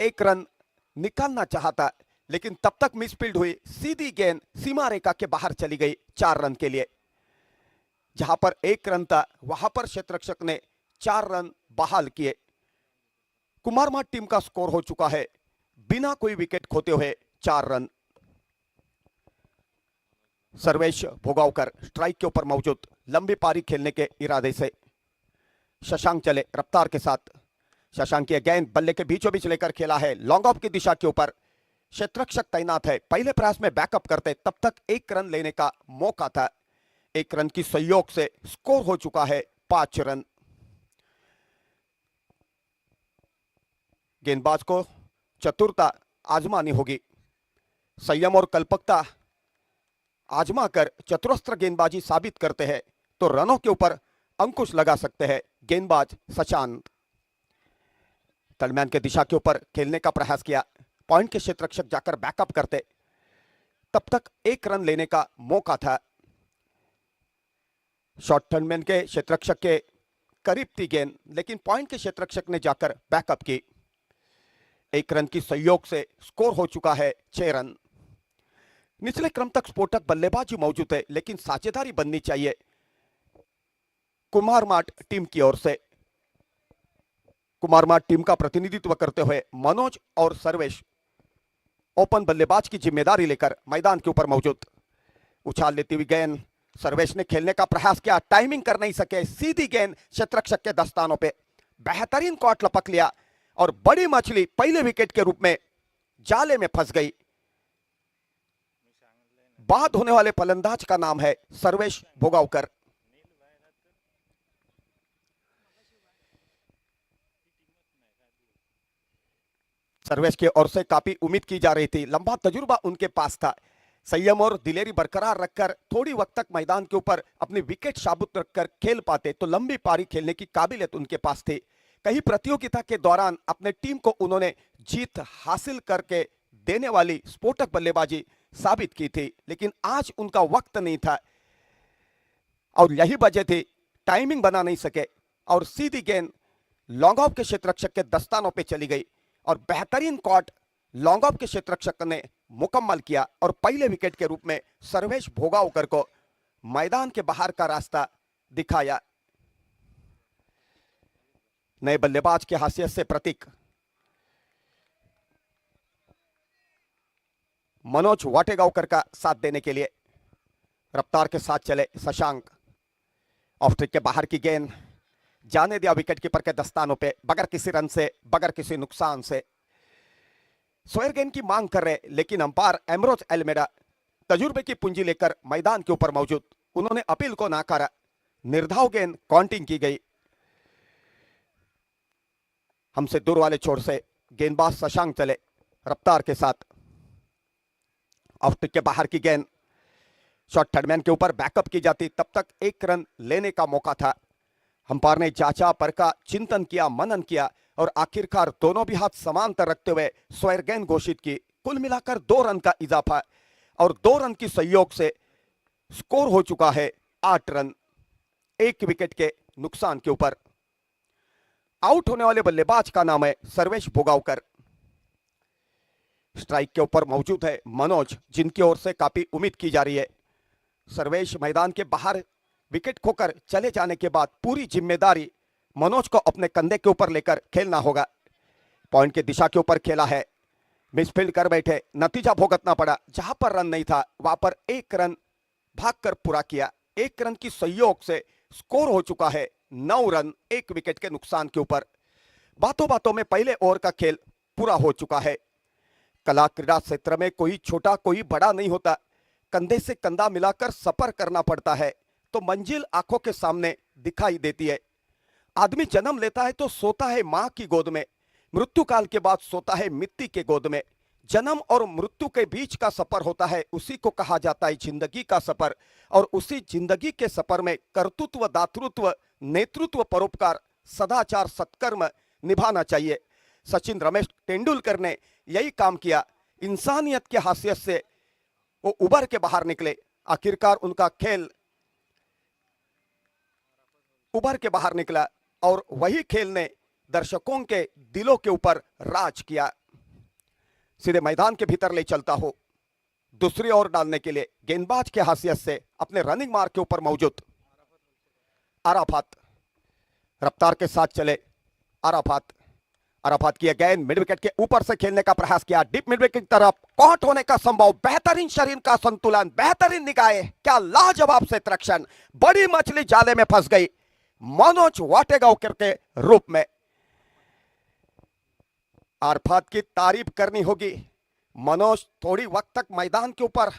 एक रन निकालना चाहता, लेकिन तब तक मिसफील्ड हुई। सीधी गेंद सीमा रेखा के बाहर चली गई 4 रन के लिए। जहां पर 1 रन था वहां पर क्षेत्ररक्षक ने 4 रन बहाल किए। कुमारमाट टीम का स्कोर हो चुका है बिना कोई विकेट खोते हुए 4 रन। सर्वेश भोगावकर स्ट्राइक के ऊपर मौजूद, लंबी पारी खेलने के इरादे से। शशांक चले रफ्तार के साथ। शशांक की गेंद बल्ले के बीचों बीच लेकर खेला है लॉन्ग ऑफ की दिशा के ऊपर। क्षेत्ररक्षक तैनात है, पहले प्रयास में बैकअप करते तब तक 1 रन लेने का मौका था। 1 रन की सहयोग से स्कोर हो चुका है 5 रन। गेंदबाज को चतुरता आजमानी होगी, संयम और कल्पकता आजमा कर चतुरस्त्र गेंदबाजी साबित करते हैं तो रनों के ऊपर अंकुश लगा सकते हैं गेंदबाज शशांक। तलमैन के दिशा के ऊपर खेलने का प्रयास किया, पॉइंट के क्षेत्ररक्षक जाकर बैकअप करते तब तक 1 रन लेने का मौका था। शॉर्ट टर्नमैन के क्षेत्ररक्षक के करीब थी गेंद, लेकिन पॉइंट के क्षेत्ररक्षक ने जाकर बैकअप की। 1 रन की सहयोग से स्कोर हो चुका है 6 रन। निचले क्रम तक स्फोटक बल्लेबाजी मौजूद है, लेकिन साझेदारी बननी चाहिए कुमारमाट टीम की ओर से। कुमारमाट टीम का प्रतिनिधित्व करते हुए मनोज और सर्वेश ओपन बल्लेबाज की जिम्मेदारी लेकर मैदान के ऊपर मौजूद। उछाल लेती हुई गेंद सर्वेश ने खेलने का प्रयास किया, टाइमिंग कर नहीं सके। सीधी गेंद क्षेत्ररक्षक के दस्तानों पे बेहतरीन कॉट लपक लिया और बड़ी मछली पहले विकेट के रूप में जाले में फंस गई। बाद होने वाले फलंदाज का नाम है सर्वेश भोगावकर। सर्वेश की ओर से काफी उम्मीद की जा रही थी, लंबा तजुर्बा उनके पास था। संयम और दिलेरी बरकरार रखकर थोड़ी वक्त तक मैदान के ऊपर अपनी विकेट साबुत रखकर खेल पाते तो लंबी पारी खेलने की काबिलियत उनके पास थी। कई प्रतियोगिता के दौरान अपने टीम को उन्होंने जीत हासिल करके देने वाली स्फोटक बल्लेबाजी साबित की थी, लेकिन आज उनका वक्त नहीं था और यही वजह थी टाइमिंग बना नहीं सके और सीधी गेंद लॉन्ग ऑफ के क्षेत्ररक्षक के दस्तानों पे चली गई और बेहतरीन कॉट लॉन्ग ऑफ के क्षेत्ररक्षक ने मुकम्मल किया और पहले विकेट के रूप में सर्वेश भोगावकर को मैदान के बाहर का रास्ता दिखाया। नए बल्लेबाज के हैसियत से प्रतीक मनोज वाटेगांवकर का साथ देने के लिए रफ्तार के साथ चले शशांक। ऑफ ट्रिक के बाहर की गेंद जाने दिया विकेट कीपर के दस्तानों पे बगैर किसी रन से, बगैर किसी नुकसान से। स्क्वायर गेंद की मांग कर रहे, लेकिन अंपायर एमरोज एल्मेडा तजुर्बे की पूंजी लेकर मैदान के ऊपर मौजूद, उन्होंने अपील को नाकारा। निर्धाव गेंद काउंटिंग की गई। हमसे दूर वाले छोर से गेंदबाज शशांक चले रफ्तार के साथ। ऑफ ट्रिक के बाहर की गेंद शॉर्ट थर्डमैन के ऊपर बैकअप की जाती, तब तक 1 रन लेने का मौका था। अंपायर ने जांचा परखा, चिंतन किया, मनन किया और आखिरकार दोनों भी हाथ समांतर रखते हुए स्क्वायर गेंद घोषित की। कुल मिलाकर 2 रन का इजाफा और 2 रन की सहयोग से स्कोर हो चुका है 8 रन, 1 विकेट के नुकसान के ऊपर। आउट होने वाले बल्लेबाज का नाम है सर्वेश भोगावकर। स्ट्राइक के ऊपर मौजूद है मनोज, जिनकी ओर से काफी उम्मीद की जा रही है। सर्वेश मैदान के बाहर विकेट खोकर चले जाने के बाद पूरी जिम्मेदारी मनोज को अपने कंधे के ऊपर लेकर खेलना होगा। पॉइंट के दिशा के ऊपर खेला है, मिसफील्ड कर बैठे, नतीजा भुगतना पड़ा। जहां पर रन नहीं था वहां पर 1 रन भागकर पूरा किया। 1 रन की सहयोग से स्कोर हो चुका है 9 रन, 1 विकेट के नुकसान के ऊपर। बातों बातों में पहले ओवर का खेल पूरा हो चुका है। कला क्रीड़ा क्षेत्र में कोई छोटा कोई बड़ा नहीं होता, कंधे से कंधा मिलाकर सफर करना पड़ता है तो मंजिल आंखों के सामने दिखाई देती है। आदमी जन्म लेता है तो सोता है मां की गोद में, मृत्यु काल के बाद सोता है मिट्टी के गोद में। जन्म और मृत्यु के बीच का सफर होता है, उसी को कहा जाता है जिंदगी का सफर। और उसी जिंदगी के सफर में कर्तृत्व, दातृत्व, नेतृत्व, परोपकार, सदाचार, सत्कर्म निभाना चाहिए। सचिन रमेश तेंदुलकर ने यही काम किया। इंसानियत के हैसियत से वो उबर के बाहर निकले, आखिरकार उनका खेल उबर के बाहर निकला और वही खेल ने दर्शकों के दिलों के ऊपर राज किया। सीधे मैदान के भीतर ले चलता हूं। दूसरी ओर डालने के लिए गेंदबाज के हैसियत से अपने रनिंग मार्क के ऊपर मौजूद अराफात रफ्तार के साथ चले। अराफात की गेंद मिड विकेट के ऊपर से खेलने का प्रयास किया, डीप मिड विकेट की तरफ कॉट होने का संभव, बेहतरीन शरीर का संतुलन, बेहतरीन निगाहें, क्या लाजवाब से तृक्षण, बड़ी मछली जाले में फंस गई मनोज वाटेगांवकर के रूप में। अराफात की तारीफ करनी होगी। मनोज थोड़ी वक्त तक मैदान के ऊपर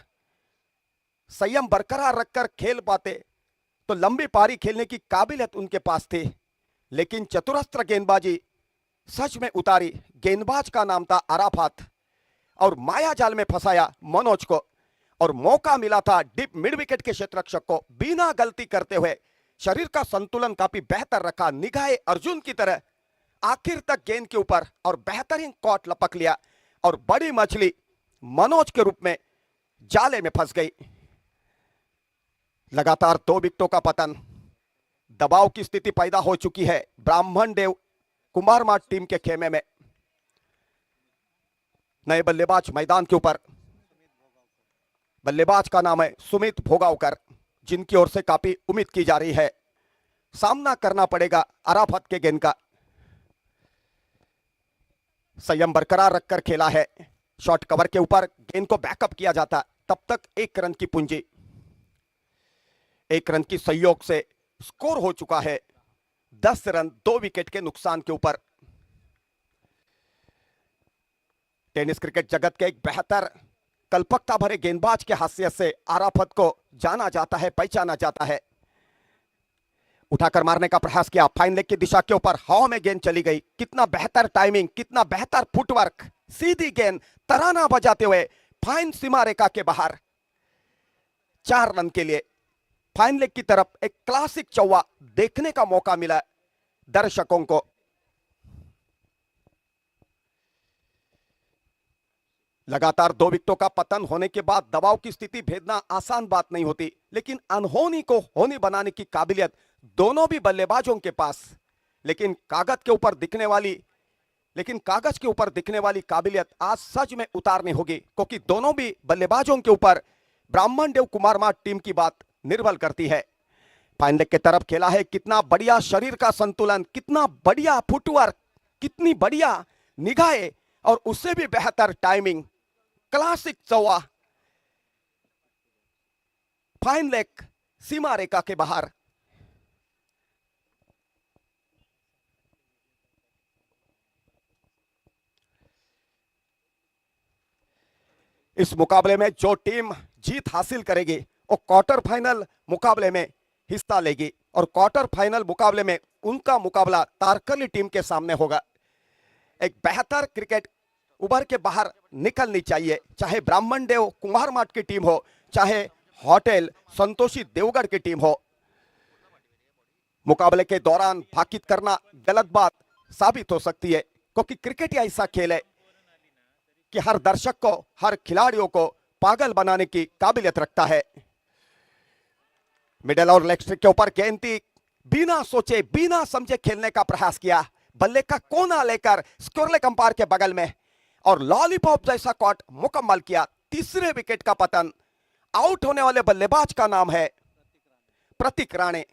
संयम बरकरार रखकर खेल पाते तो लंबी पारी खेलने की काबिलियत उनके पास थी, लेकिन चतुरस्त्र गेंदबाजी सच में उतारी। गेंदबाज का नाम था अराफात और माया जाल में फंसाया मनोज को, और मौका मिला था डीप मिड विकेट के क्षेत्ररक्षक को बिना गलती करते हुए शरीर का संतुलन काफी बेहतर रखा, निगाहें अर्जुन की तरह आखिर तक गेंद के ऊपर और बेहतरीन कॉट लपक लिया और बड़ी मछली मनोज के रूप में जाले में फंस गई। लगातार 2 विकेटों का पतन, दबाव की स्थिति पैदा हो चुकी है ब्राह्मण देव कुमार मार्ट टीम के खेमे में। नए बल्लेबाज मैदान के ऊपर, बल्लेबाज का नाम है सुमित भोगावकर, जिनकी ओर से काफी उम्मीद की जा रही है। सामना करना पड़ेगा अराफात के गेंद का। संयम बरकरार रखकर खेला है, शॉर्ट कवर के ऊपर गेंद को बैकअप किया जाता, तब तक 1 रन की पूंजी, 1 रन की सहयोग से स्कोर हो चुका है 10 रन 2 विकेट के नुकसान के ऊपर। टेनिस क्रिकेट जगत के एक बेहतर कल्पकता भरे गेंदबाज के हैसियत से अराफात को जाना जाता है, पहचाना जाता है। उठाकर मारने का प्रयास किया, फाइन लेग की दिशा के ऊपर हवा में गेंद चली गई। कितना बेहतर टाइमिंग, कितना बेहतर फुटवर्क, सीधी गेंद तराना बजाते हुए फाइन सीमा रेखा के बाहर 4 रन के लिए। फाइन लेग की तरफ एक क्लासिक चौवा देखने का मौका मिला दर्शकों को। लगातार 2 विकेटों का पतन होने के बाद दबाव की स्थिति भेदना आसान बात नहीं होती, लेकिन अनहोनी को होनी बनाने की काबिलियत दोनों भी बल्लेबाजों के पास, लेकिन कागज के ऊपर दिखने वाली काबिलियत आज सच में उतारनी होगी, क्योंकि दोनों भी बल्लेबाजों के ऊपर ब्राह्मण देव कुमार मार्ट टीम की बात निर्भर करती है। फाइन लेग की तरफ खेला है, कितना बढ़िया शरीर का संतुलन, कितना बढ़िया फुटवर्क, कितनी बढ़िया निगाहें और उससे भी बेहतर टाइमिंग, क्लासिक चौवा, फाइन लेग सीमा रेखा के बाहर। इस मुकाबले में जो टीम जीत हासिल करेगी वो क्वार्टर फाइनल मुकाबले में हिस्सा लेगी, और क्वार्टर फाइनल मुकाबले में उनका मुकाबला तारकर्ली टीम के सामने होगा। एक बेहतर क्रिकेट उभर के बाहर निकलनी चाहिए, चाहे ब्राह्मण देव कुमार मार्ट की टीम हो, चाहे होटल संतोषी देवगढ़ की टीम हो। मुकाबले के दौरान भाकित करना गलत बात साबित हो सकती है, क्योंकि क्रिकेट ही ऐसा खेल है कि हर दर्शक को, हर खिलाड़ियों को पागल बनाने की काबिलियत रखता है। मिडल और लेग स्ट्रिक के ऊपर गेंद थी, बिना सोचे बिना समझे खेलने का प्रयास किया, बल्ले का कोना लेकर स्क्वायर लेग अंपायर के बगल में और लॉलीपॉप जैसा कॉट मुकम्मल किया। तीसरे विकेट का पतन। आउट होने वाले बल्लेबाज का नाम है प्रतीक राणे।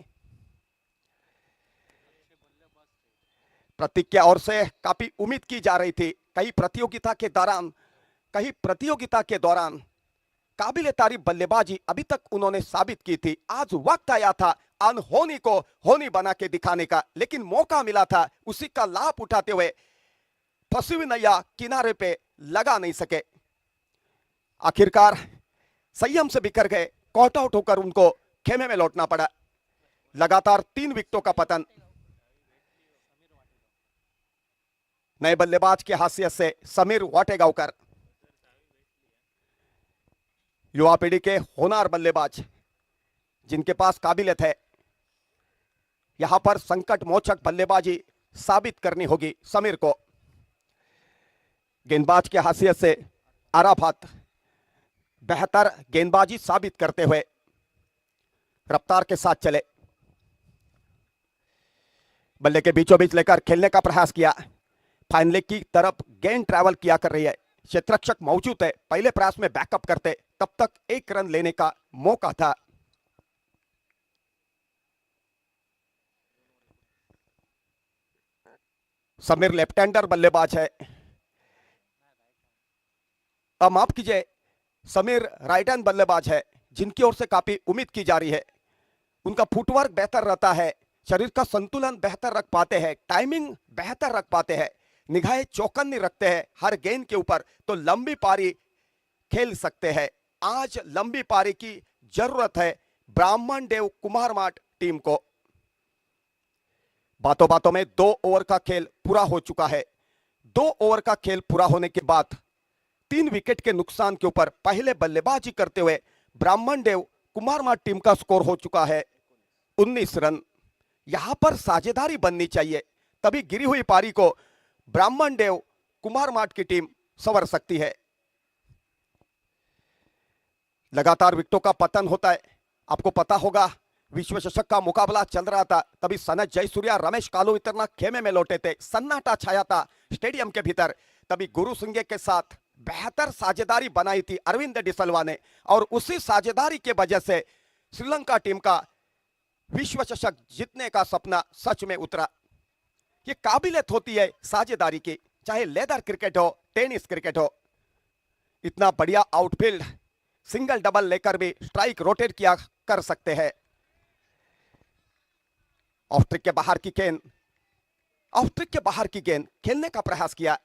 प्रतीक की ओर से काफी उम्मीद की जा रही थी, कई प्रतियोगिता के दौरान काबिले तारीफ बल्लेबाजी अभी तक उन्होंने साबित की थी। आज वक्त आया था अनहोनी को होनी बना के दिखाने का, लेकिन मौका मिला था, उसी का लाभ उठाते हुए फंसी हुई नैया किनारे पे लगा नहीं सके। आखिरकार संयम से बिखर गए, कॉट आउट होकर उनको खेमे में लौटना पड़ा। लगातार 3 विकेटों का पतन। नए बल्लेबाज की हैसियत से समीर वाटेगांवकर, युवा पीढ़ी के होनहार बल्लेबाज जिनके पास काबिलियत है, यहां पर संकट मोचक बल्लेबाजी साबित करनी होगी समीर को। गेंदबाज की हैसियत से अराफात बेहतर गेंदबाजी साबित करते हुए रफ्तार के साथ चले, बल्ले के बीचों बीच लेकर खेलने का प्रयास किया। फाइन लेग की तरफ गेंद ट्रैवल किया कर रही है, क्षेत्ररक्षक मौजूद है, पहले प्रयास में बैकअप करते, तब तक एक रन लेने का मौका था। समीर लेफ्ट हैंडर बल्लेबाज है। माफ कीजिए, समीर राइट हैंड बल्लेबाज है, जिनकी ओर से काफी उम्मीद की जा रही है। उनका फुटवर्क बेहतर रहता है, शरीर का संतुलन बेहतर रख पाते हैं, टाइमिंग बेहतर रख पाते हैं, निगाहें चौकन्नी रखते हैं हर गेंद के ऊपर, तो लंबी पारी खेल सकते हैं। आज लंबी पारी की जरूरत है ब्राह्मण देव कुमार माट टीम को। बातों बातों में 2 ओवर का खेल पूरा हो चुका है। 2 ओवर का खेल पूरा होने के बाद 3 विकेट के नुकसान के ऊपर पहले बल्लेबाजी करते हुए ब्राह्मण देव कुमार माट टीम का स्कोर हो चुका है 19 रन। यहां पर साझेदारी बननी चाहिए, तभी गिरी हुई पारी को ब्राह्मण देव कुमार माट की टीम संवर सकती है। लगातार विकेटों का पतन होता है। आपको पता होगा, विश्व चषक का मुकाबला चल रहा था, तभी सनत जयसूर्या, रमेश कालू इतना खेमे में लौटे थे, सन्नाटा छाया था स्टेडियम के भीतर। तभी गुरु सिंघे के साथ बेहतर साझेदारी बनाई थी अरविंद डिसल्वा ने, और उसी साझेदारी के वजह से श्रीलंका टीम का विश्व चषक जीतने का सपना सच में उतरा। ये काबिलियत होती है साझेदारी की, चाहे लेदर क्रिकेट हो, टेनिस क्रिकेट हो। इतना बढ़िया आउटफील्ड, सिंगल डबल लेकर भी स्ट्राइक रोटेट किया कर सकते हैं। ऑफ ट्रिक के बाहर की गेंद, ऑफ ट्रिक के बाहर की गेंद खेलने का प्रयास किया,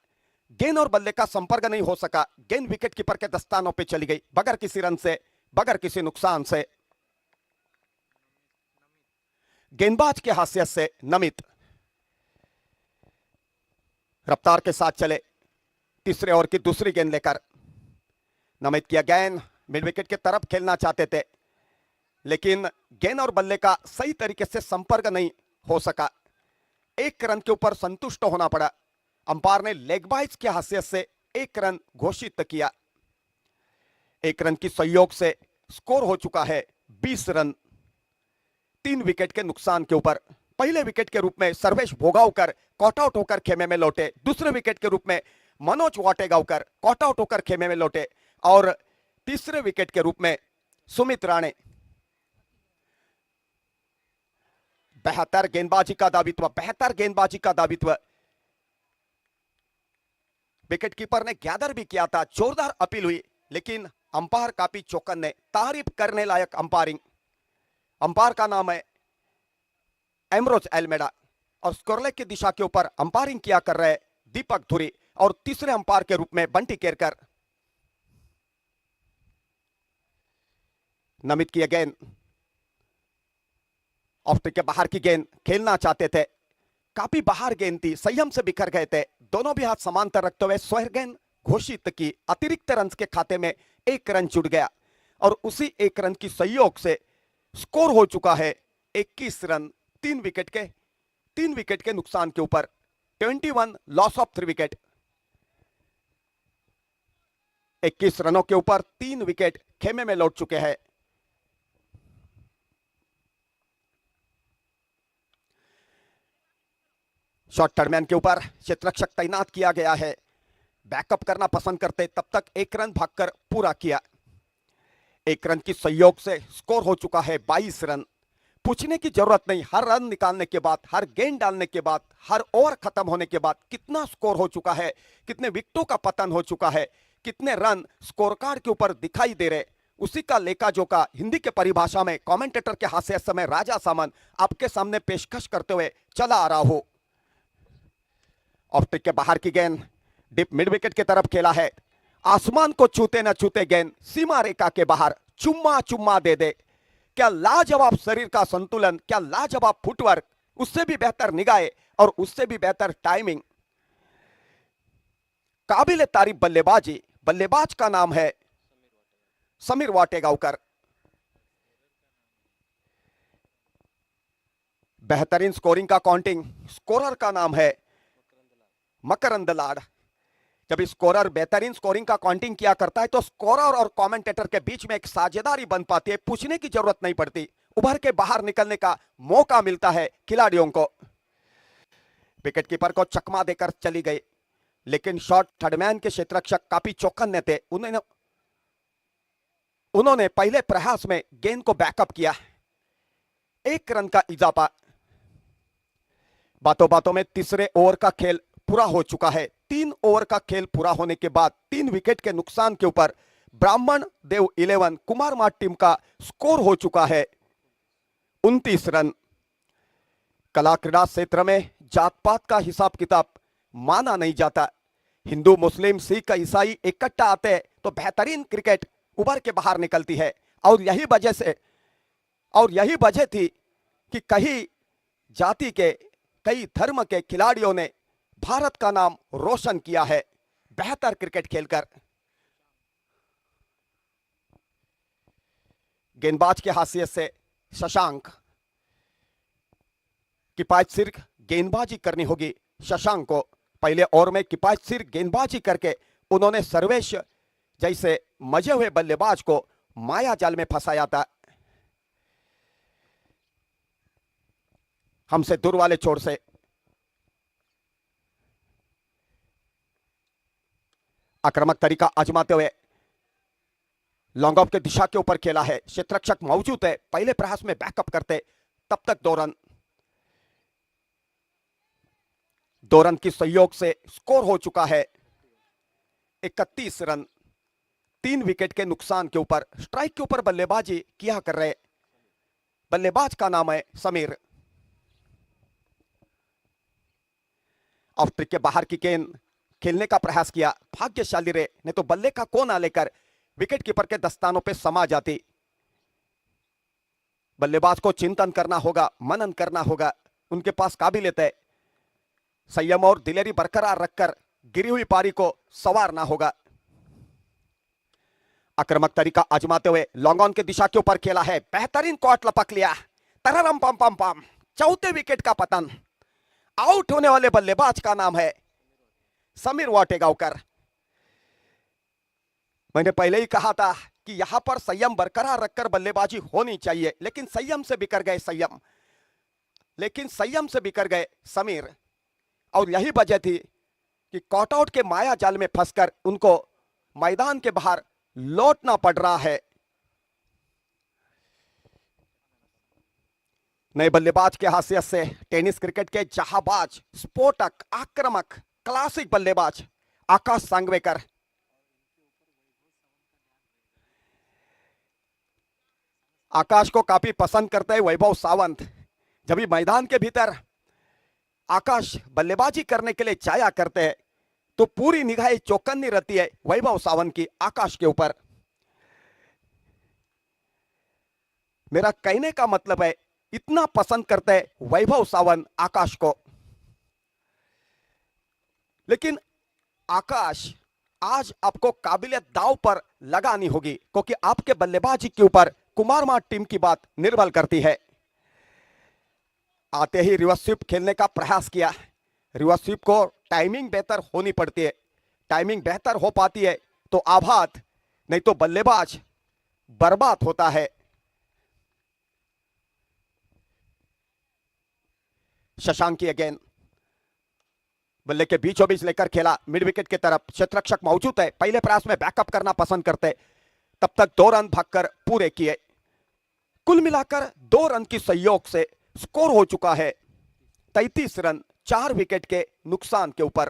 गेंद और बल्ले का संपर्क नहीं हो सका, गेंद विकेट कीपर के दस्तानों पे चली गई, बगैर किसी रन से, बगैर किसी नुकसान से। गेंदबाज के हाशियत से नमित रफ्तार के साथ चले, तीसरे ओवर की दूसरी गेंद लेकर नमित किया गेंद, मिड विकेट की तरफ खेलना चाहते थे, लेकिन गेंद और बल्ले का सही तरीके से संपर्क नहीं हो सका। 1 रन के ऊपर संतुष्ट होना पड़ा। अंपायर ने लेग बाइज के हाशियत से 1 रन घोषित किया। 1 रन की सहयोग से स्कोर हो चुका है 20 रन, 3 विकेट के नुकसान के ऊपर। पहले विकेट के रूप में सर्वेश भोगावकर कॉट आउट होकर खेमे में लौटे, दूसरे विकेट के रूप में मनोज वाटेगांवकर कॉट आउट होकर खेमे में लौटे, और तीसरे विकेट के रूप में सुमित राणे। बेहतर गेंदबाजी का दावित्व, बेहतर गेंदबाजी का दावित्व विकेट कीपर ने गैदर भी किया था, जोरदार अपील हुई, लेकिन अंपायर काफी चौकन्ने, तारीफ करने लायक अंपायरिंग। अंपायर का नाम है एमरोज एल्मेडा, और स्कोरलेग की दिशा के ऊपर अंपायरिंग किया कर रहे दीपक धुरी, और तीसरे अंपायर के रूप में बंटी केरकर। नमित किया गेंद, ऑफ ट्रिक के बाहर की गेंद खेलना चाहते थे, काफी बाहर गेंद थी, संयम से बिखर गए थे, दोनों भी हाथ समांतर रखते हुए स्वर गेंद घोषित की। अतिरिक्त रन के खाते में 1 रन जुड़ गया, और उसी 1 रन की सहयोग से स्कोर हो चुका है 21 रन, 3 विकेट के नुकसान के ऊपर, 21 लॉस ऑफ 3 विकेट। 21 रनों के ऊपर 3 विकेट खेमे में लौट चुके हैं। शॉर्ट टर्मैन के ऊपर क्षेत्ररक्षक तैनात किया गया है, बैकअप करना पसंद करते, तब तक 1 रन भागकर पूरा किया। 1 रन की सहयोग से स्कोर हो चुका है 22 रन। पूछने की जरूरत नहीं, हर रन निकालने के बाद, हर गेंद डालने के बाद, हर ओवर खत्म होने के बाद कितना स्कोर हो चुका है, कितने विकेटों का पतन हो चुका है, कितने रन स्कोर कार्ड के ऊपर दिखाई दे रहे, उसी का लेखा जोखा हिंदी के परिभाषा में कमेंटेटर के हाथ से इस समय राजा सामन आपके सामने पेशकश करते हुए चला आ रहा हो। ऑफ ट्रिक के बाहर की गेंद डिप मिड विकेट की तरफ खेला है, आसमान को छूते न छूते गेंद सीमा रेखा के बाहर चुम्मा दे दे। क्या लाजवाब शरीर का संतुलन, क्या लाजवाब फुटवर्क, उससे भी बेहतर निगाहें और उससे भी बेहतर टाइमिंग, काबिल तारीफ बल्लेबाजी। बल्लेबाज का नाम है समीर वाटेगांवकर। बेहतरीन स्कोरिंग का काउंटिंग, स्कोरर का नाम है मकरंद लाड। जब स्कोरर बेहतरीन स्कोरिंग का काउंटिंग किया करता है तो स्कोरर और कमेंटेटर के बीच में एक साझेदारी बन पाती है, पूछने की जरूरत नहीं पड़ती, उभर के बाहर निकलने का मौका मिलता है खिलाड़ियों को। विकेट कीपर को चकमा देकर चली गई, लेकिन शॉट थर्डमैन के क्षेत्ररक्षक काफी चौकन्ने थे। उन्होंने पहले प्रयास में गेंद को बैकअप किया। 1 रन का इजाफा। बातों बातों में तीसरे ओवर का खेल पूरा हो चुका है। 3 ओवर का खेल पूरा होने के बाद 3 विकेट के नुकसान के ऊपर ब्राह्मण देव 11 कुमार मार्ट टीम का स्कोर हो चुका है 29 रन। कला क्रीड़ा क्षेत्र में जात पात का हिसाब किताब माना नहीं जाता। हिंदू, मुस्लिम, सिख, ईसाई इकट्ठा आते तो बेहतरीन क्रिकेट उभर के बाहर निकलती है। और यही वजह थी कि कई जाति के, कई धर्म के खिलाड़ियों ने भारत का नाम रोशन किया है बेहतर क्रिकेट खेलकर। गेंदबाज के हैसियत से शशांक, किफायतशीर गेंदबाजी करनी होगी शशांक को। पहले ओवर में किफायतशीर गेंदबाजी करके उन्होंने सर्वेश जैसे मजे हुए बल्लेबाज को माया जाल में फंसाया था। हमसे दूर वाले छोर से आक्रामक तरीका आजमाते हुए लॉन्ग ऑफ के दिशा के ऊपर खेला है। क्षेत्ररक्षक मौजूद है, पहले प्रयास में बैकअप करते, तब तक 2 रन की सहयोग से स्कोर हो चुका है 31 रन। 3 विकेट के नुकसान के ऊपर स्ट्राइक के ऊपर बल्लेबाजी किया कर रहे बल्लेबाज का नाम है समीर। ऑफ ट्रिक के बाहर की गेंद खेलने का प्रयास किया, भाग्यशाली रहे, नहीं तो बल्ले का कोना लेकर विकेट कीपर के दस्तानों पे समा जाती। बल्लेबाज को चिंतन करना होगा, मनन करना होगा, उनके पास काबिलियत है। संयम और दिलेरी बरकरार रखकर गिरी हुई पारी को संवारना होगा। आक्रामक तरीका आजमाते हुए लॉन्ग ऑन के दिशा के ऊपर खेला है, बेहतरीन कॉट लपक लिया, तररम पम पम पम। 4थे विकेट का पतन। आउट होने वाले बल्लेबाज का नाम है समीर वाटेगांवकर। मैंने पहले ही कहा था कि यहां पर संयम बरकरार रखकर बल्लेबाजी होनी चाहिए, लेकिन संयम से बिखर गए समीर। और यही वजह थी कि कॉटआउट के माया जाल में फंसकर उनको मैदान के बाहर लौटना पड़ रहा है। नए बल्लेबाज के हैसियत से टेनिस क्रिकेट के जहांबाज, स्फोटक, आक्रामक, क्लासिक बल्लेबाज आकाश सांगवेकर। आकाश को काफी पसंद करते हैं वैभव सावंत। जब भी मैदान के भीतर आकाश बल्लेबाजी करने के लिए जाया करते हैं तो पूरी निगाहें चौकन्नी रहती है वैभव सावंत की आकाश के ऊपर। मेरा कहने का मतलब है इतना पसंद करते हैं वैभव सावंत आकाश को। लेकिन आकाश, आज आपको काबिलियत दांव पर लगानी होगी, क्योंकि आपके बल्लेबाजी के ऊपर कुमार मार्ट टीम की बात निर्भर करती है। आते ही रिवर्स स्वीप खेलने का प्रयास किया। रिवर्स स्वीप को टाइमिंग बेहतर होनी पड़ती है, टाइमिंग बेहतर हो पाती है तो आघात, नहीं तो बल्लेबाज बर्बाद होता है। शशांक की अगेन बल्ले के बीचों बीच लेकर खेला मिड विकेट की तरफ। क्षेत्ररक्षक मौजूद है, पहले प्रयास में बैकअप करना पसंद करते, तब तक 2 रन भागकर पूरे किए। कुल मिलाकर 2 रन की सहयोग से स्कोर हो चुका है 33 रन 4 विकेट के नुकसान के ऊपर।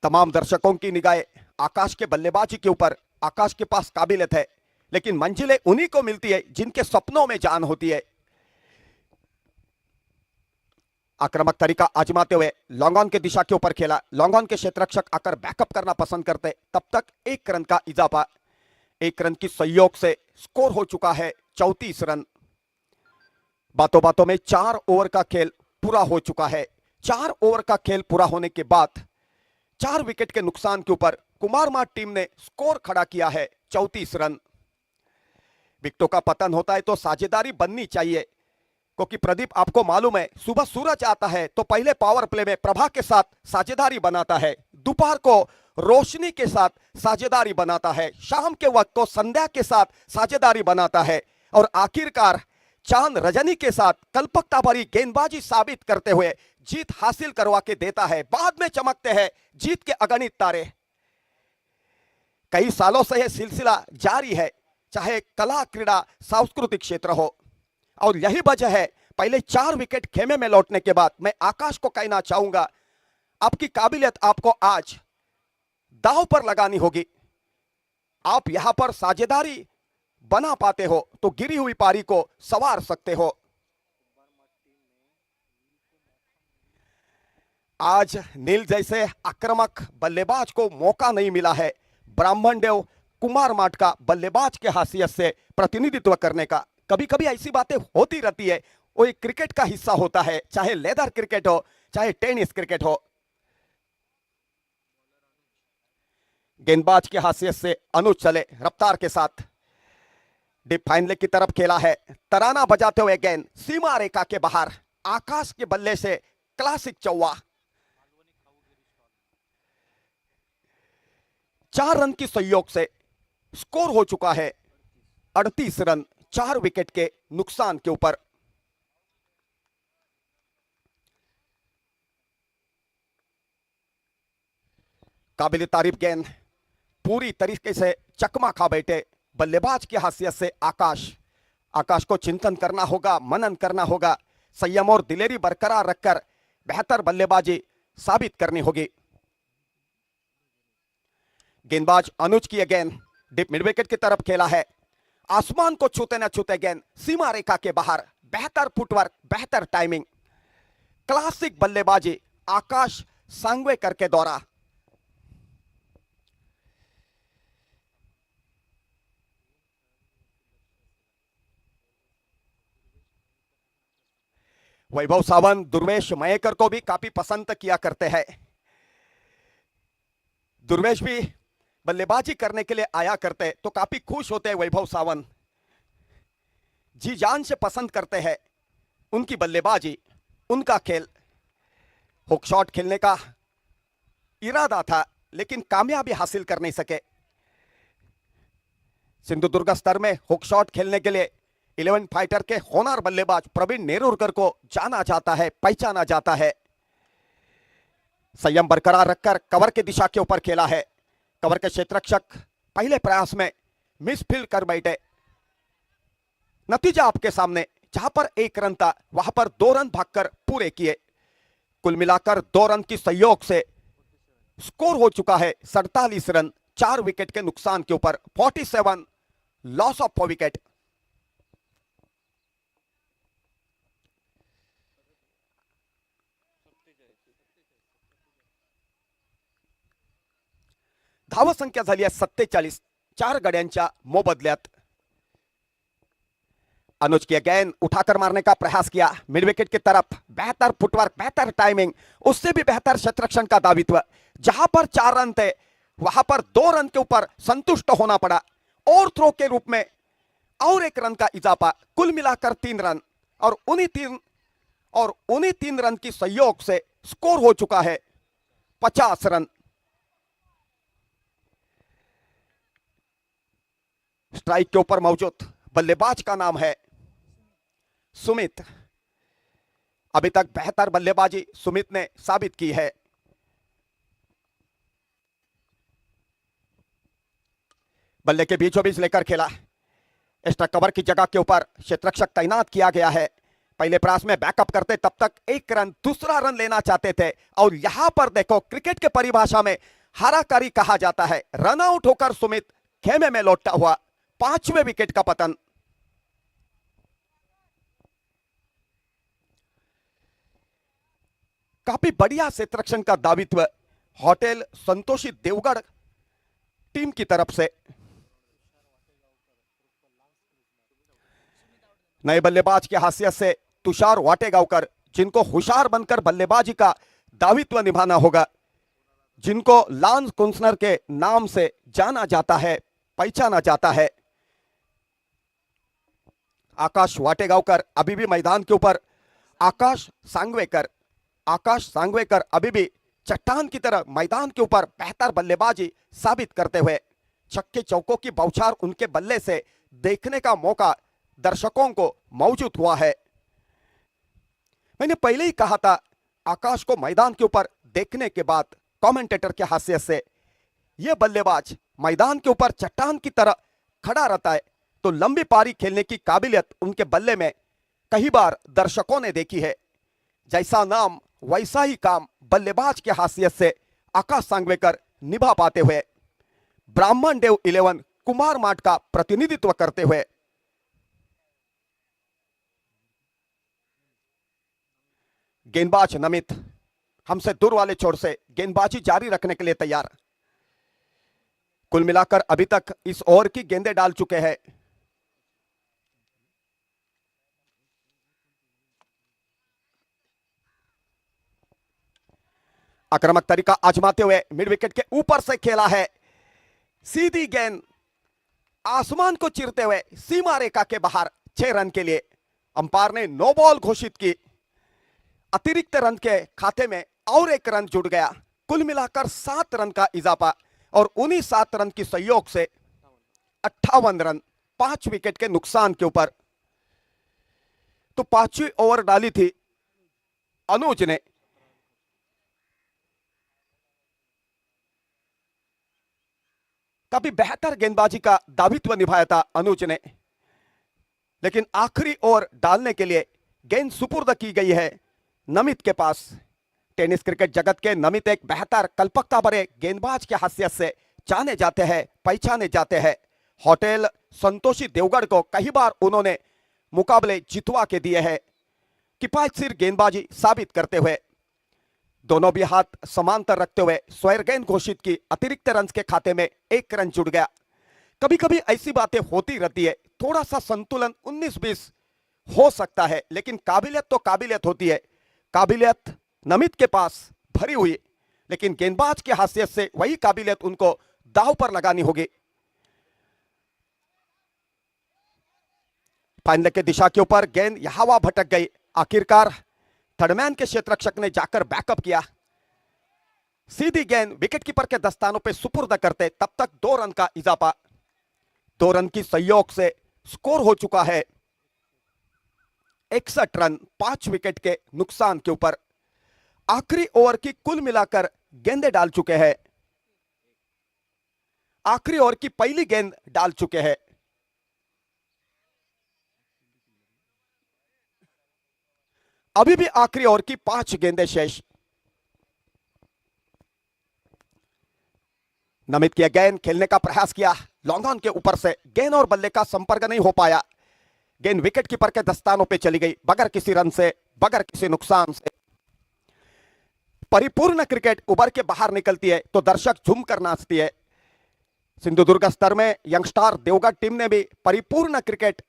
तमाम दर्शकों की निगाहें आकाश के बल्लेबाजी के ऊपर। आकाश के पास काबिलियत है, लेकिन मंजिलें उन्हीं को मिलती है जिनके सपनों में जान होती है। आक्रामक तरीका आजमाते हुए लॉन्ग ऑन के दिशा के ऊपर खेला। लॉन्ग ऑन के क्षेत्ररक्षक आकर बैकअप करना पसंद करते, तब तक 1 रन का इजाफा। 1 रन की सहयोग से स्कोर हो चुका है 34 रन। बातों बातों में 4 ओवर का खेल पूरा हो चुका है। 4 ओवर का खेल पूरा होने के बाद 4 विकेट के नुकसान के ऊपर कुमार मार्ट टीम ने स्कोर खड़ा किया है 34 रन। विकेटों का पतन होता है तो साझेदारी बननी चाहिए, क्योंकि प्रदीप आपको मालूम है सुबह सूरज आता है तो पहले पावर प्ले में प्रभा के साथ साझेदारी बनाता है, दोपहर को रोशनी के साथ साझेदारी बनाता है, शाम के वक्त को संध्या के साथ साझेदारी बनाता है, और आखिरकार चांद रजनी के साथ कल्पकता भरी गेंदबाजी साबित करते हुए जीत हासिल करवा के देता है। बाद में चमकते हैं जीत के अगणित तारे। कई सालों से यह सिलसिला जारी है, चाहे कला, क्रीड़ा, सांस्कृतिक क्षेत्र हो, और यही वजह है पहले 4 विकेट खेमे में लौटने के बाद मैं आकाश को कहना चाहूंगा, आपकी काबिलियत आपको आज दांव पर लगानी होगी। आप यहां पर साझेदारी बना पाते हो तो गिरी हुई पारी को संवार सकते हो। आज नील जैसे आक्रामक बल्लेबाज को मौका नहीं मिला है ब्राह्मण देव कुमार माट का बल्लेबाज के हैसियत से प्रतिनिधित्व करने का। कभी कभी ऐसी बातें होती रहती है, वो एक क्रिकेट का हिस्सा होता है, चाहे लेदर क्रिकेट हो चाहे टेनिस क्रिकेट हो। गेंदबाज की हैसियत से अनुज चले रफ्तार के साथ डीप फाइनल की तरफ खेला है। तराना बजाते हुए गेंद सीमा रेखा के बाहर, आकाश के बल्ले से क्लासिक चौवा। 4 रन की सहयोग से स्कोर हो चुका है 38 रन 4 विकेट के नुकसान के ऊपर। काबिल तारीफ गेंद पूरी तरीके से चकमा खा बैठे बल्लेबाज की हैसियत से आकाश को चिंतन करना होगा, मनन करना होगा, संयम और दिलेरी बरकरार रखकर बेहतर बल्लेबाजी साबित करनी होगी। गेंदबाज अनुज की गेंद डीप मिड विकेट की तरफ खेला है। आसमान को छूते न छूते गेंद सीमा रेखा के बाहर, बेहतर फुटवर्क, बेहतर टाइमिंग, क्लासिक बल्लेबाजी आकाश सांगवेकर के द्वारा। वैभव सावंत दुर्वेश मयेकर को भी काफी पसंद किया करते हैं। दुर्वेश भी बल्लेबाजी करने के लिए आया करते तो काफी खुश होते हैं। वैभव सावंत जी जान से पसंद करते हैं उनकी बल्लेबाजी, उनका खेल। हुक शॉट खेलने का इरादा था लेकिन कामयाबी हासिल कर नहीं सके। सिंधुदुर्ग स्तर में हुक शॉट खेलने के लिए 11 फाइटर के होनहार बल्लेबाज प्रवीण नेरुरकर को जाना जाता है, पहचाना जाता है। संयम बरकरार रखकर कवर की दिशा के ऊपर खेला है। कवर के क्षेत्ररक्षक पहले प्रयास में मिसफील्ड कर बैठे। नतीजा आपके सामने, जहां पर 1 रन था वहां पर 2 रन भागकर पूरे किए। कुल मिलाकर 2 रन की सहयोग से स्कोर हो चुका है 47 रन 4 विकेट के नुकसान के ऊपर। 47 लॉस ऑफ 4 विकेट। धाव संख्या झाली आहे 47, 4 गड्यांच्या मोबदल्यात। अनुज की गेंद उठाकर मारने का प्रयास किया मिड विकेट की तरफ। बेहतर फुटवर्क, बेहतर टाइमिंग, उससे भी बेहतर क्षेत्ररक्षण का दावित्व। जहां पर 4 रन थे वहां पर 2 रन के ऊपर संतुष्ट होना पड़ा और थ्रो के रूप में और 1 रन का इजाफा। कुल मिलाकर 3 रन और उन्हीं 3 रन की सहयोग से स्कोर हो चुका है 50 रन। स्ट्राइक के ऊपर मौजूद बल्लेबाज का नाम है सुमित। अभी तक बेहतर बल्लेबाजी सुमित ने साबित की है। बल्ले के बीचों बीच लेकर खेला। एक्स्ट्रा कवर की जगह के ऊपर क्षेत्ररक्षक तैनात किया गया है। पहले प्रयास में बैकअप करते तब तक 1 रन, दूसरा रन लेना चाहते थे और यहां पर देखो क्रिकेट के परिभाषा में हाराकारी कहा जाता है। रन आउट होकर सुमित खेमे में लौटता हुआ 5वें विकेट का पतन। काफी बढ़िया क्षेत्ररक्षण का दावित्व होटल संतोषी देवगढ़ टीम की तरफ से। नए बल्लेबाज की हैसियत से तुषार वाटेगांवकर, जिनको होशियार बनकर बल्लेबाजी का दावित्व निभाना होगा, जिनको लांस कुंसनर के नाम से जाना जाता है, पहचाना जाता है। आकाश वाटेगांवकर अभी भी मैदान के ऊपर। आकाश सांगवेकर अभी भी चट्टान की तरह मैदान के ऊपर बेहतर बल्लेबाजी साबित करते हुए छक्के चौकों की बौछार उनके बल्ले से देखने का मौका दर्शकों को मौजूद हुआ है। मैंने पहले ही कहा था, आकाश को मैदान के ऊपर देखने के बाद कमेंटेटर के हास्य से यह बल्लेबाज मैदान के ऊपर चट्टान की तरह खड़ा रहता है, तो लंबी पारी खेलने की काबिलियत उनके बल्ले में कई बार दर्शकों ने देखी है। जैसा नाम वैसा ही काम बल्लेबाज के हासियत से आकाश सांगवेकर निभा पाते हुए ब्राह्मण देव 11 कुमार माठ का प्रतिनिधित्व करते हुए गेंदबाज नमित हमसे दूर वाले छोर से गेंदबाजी जारी रखने के लिए तैयार। कुल मिलाकर अभी तक इस ओवर की गेंदें डाल चुके हैं। आक्रामक तरीका आजमाते हुए मिड विकेट के ऊपर से खेला है, सीधी गेंद आसमान को चीरते हुए सीमा रेखा के बाहर 6 रन के लिए अंपायर ने नो बॉल घोषित की। अतिरिक्त रन के खाते में और 1 रन जुड़ गया। कुल मिलाकर 7 रन का इजाफा और उन्हीं 7 रन की सहयोग से 58 रन 5 विकेट के नुकसान के ऊपर। तो 5वीं ओवर डाली थी अनुज ने। काफी बेहतर गेंदबाजी का दावित्व निभाया था अनुज ने, लेकिन आखिरी ओवर डालने के लिए गेंद सुपुर्द की गई है नमित के पास। टेनिस क्रिकेट जगत के नमित एक बेहतर कल्पकता भरे गेंदबाज के हैसियत से जाने जाते हैं, पहचाने जाते हैं। होटल संतोषी देवगढ़ को कई बार उन्होंने मुकाबले जितवा के दिए हैं, किफायतशीर गेंदबाजी साबित करते हुए। दोनों भी हाथ समांतर रखते हुए स्क्वायर गेंद घोषित की। अतिरिक्त रन के खाते में 1 रन जुड़ गया। कभी कभी ऐसी बातें होती रहती है, थोड़ा सा संतुलन 19-20 हो सकता है, लेकिन काबिलियत तो काबिलियत होती है। काबिलियत नमित के पास भरी हुई, लेकिन गेंदबाज की हैसियत से वही काबिलियत उनको दांव पर लगानी होगी। फाइनल की दिशा के ऊपर गेंद यहां वहां भटक गई। आखिरकार थर्डमैन के क्षेत्ररक्षक ने जाकर बैकअप किया। सीधी गेंद विकेटकीपर के दस्तानों पे सुपुर्द करते तब तक 2 रन का इजाफा। 2 रन की सहयोग से स्कोर हो चुका है 61 रन 5 विकेट के नुकसान के ऊपर। आखिरी ओवर की कुल मिलाकर गेंदें डाल चुके हैं। आखिरी ओवर की पहली गेंद डाल चुके हैं। अभी भी आखिरी ओवर की 5 गेंदें शेष। नमित की गेंद खेलने का प्रयास किया, लॉन्ग ऑन के ऊपर से गेंद और बल्ले का संपर्क नहीं हो पाया। गेंद विकेटकीपर के दस्तानों पे चली गई, बगैर किसी रन से, बगैर किसी नुकसान से। परिपूर्ण क्रिकेट उभर के बाहर निकलती है तो दर्शक झूम कर नाचती है। सिंधुदुर्ग स्तर में यंगस्टार देवगढ़ टीम ने भी परिपूर्ण क्रिकेट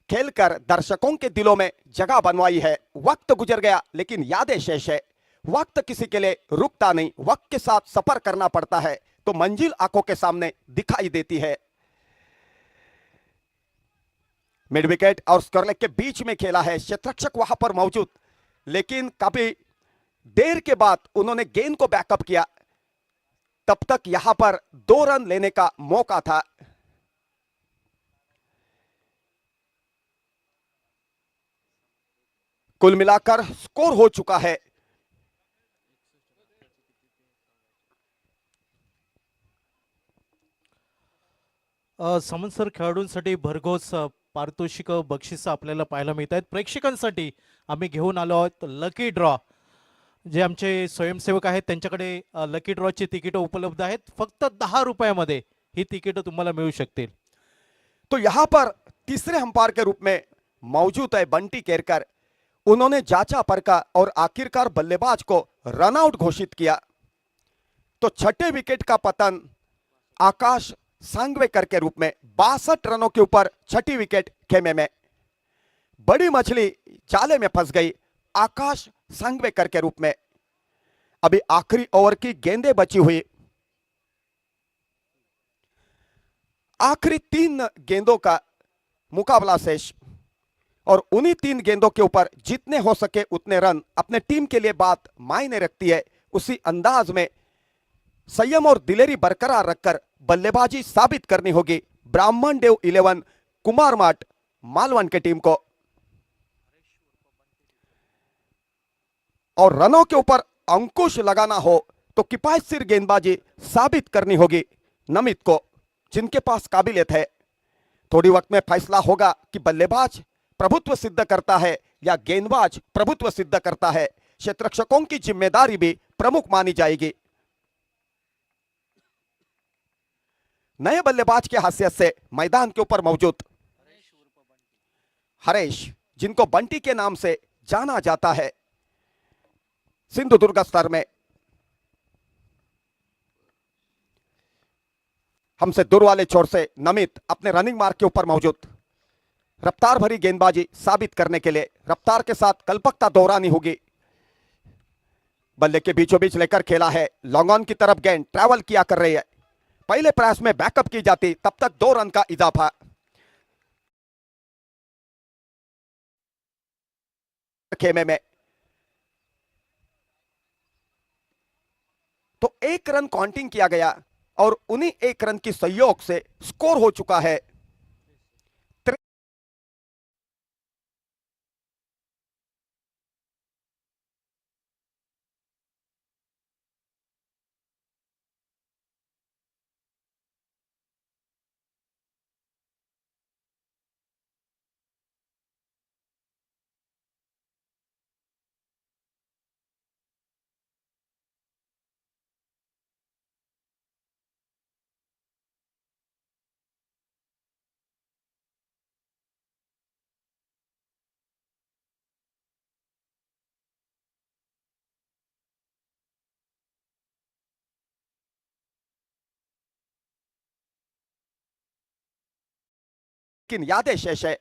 खेलकर दर्शकों के दिलों में जगह बनवाई है। वक्त गुजर गया लेकिन यादें शेष है। वक्त किसी के लिए रुकता नहीं, वक्त के साथ सफर करना पड़ता है तो मंजिल आंखों के सामने दिखाई देती है। मिड विकेट और स्क्वायर लेग के बीच में खेला है, क्षेत्ररक्षक वहां पर मौजूद, लेकिन काफी देर के बाद उन्होंने गेंद को बैकअप किया। तब तक यहां पर 2 रन लेने का मौका था। कुल मिलाकर स्कोर हो चुका है समन्सर खेळाडूंसाठी भरघोस पारितोषिक बक्षिसं आपल्याला पाहायला मिळत आहेत। प्रेक्षकांसाठी आम्ही घेऊन आलो आहोत लकी ड्रॉ। जे आमचे स्वयंसेवक आहेत त्यांच्याकडे लकी ड्रॉची तिकीट उपलब्ध आहेत। फक्त 10 रुपयामध्ये ही तिकीट तुम्हाला मिळू शकतील। तो यहां पर तीसरे अंपायर के रूप में मौजूद है बंटी केरकर। उन्होंने जांचा परखा और आखिरकार बल्लेबाज को रन आउट घोषित किया। तो छठे विकेट का पतन आकाश सांगवेकर के रूप में 62 रनों के ऊपर छठी विकेट खेमे में। बड़ी मछली जाले में फंस गई आकाश सांगवेकर के रूप में। अभी आखिरी ओवर की गेंदें बची हुई, आखिरी 3 गेंदों का मुकाबला शेष और उन्हीं 3 गेंदों के ऊपर जितने हो सके उतने रन अपने टीम के लिए बात मायने रखती है। उसी अंदाज में संयम और दिलेरी बरकरार रखकर बल्लेबाजी साबित करनी होगी ब्राह्मण देव 11 कुमार माट मालवन की टीम को। और रनों के ऊपर अंकुश लगाना हो तो किफायतशीर गेंदबाजी साबित करनी होगी नमित को, जिनके पास काबिलियत है। थोड़ी वक्त में फैसला होगा कि बल्लेबाज प्रभुत्व सिद्ध करता है या गेंदबाज प्रभुत्व सिद्ध करता है। क्षेत्ररक्षकों की जिम्मेदारी भी प्रमुख मानी जाएगी। नए बल्लेबाज के हैसियत से मैदान के ऊपर मौजूद हरेश, जिनको बंटी के नाम से जाना जाता है सिंधुदुर्ग स्तर में, हमसे दूर वाले छोर से नमित अपने रनिंग मार्क के ऊपर मौजूद। रफ्तार भरी गेंदबाजी साबित करने के लिए रफ्तार के साथ कल्पकता दोहरानी होगी। बल्ले के बीचों बीच लेकर खेला है, लॉन्ग ऑन की तरफ गेंद ट्रैवल किया कर रही है। पहले प्रयास में बैकअप की जाती, तब तक 2 रन का इजाफा। खेमे में तो 1 रन काउंटिंग किया गया और उन्हीं 1 रन की सहयोग से स्कोर हो चुका है। लेकिन यादें शेष है।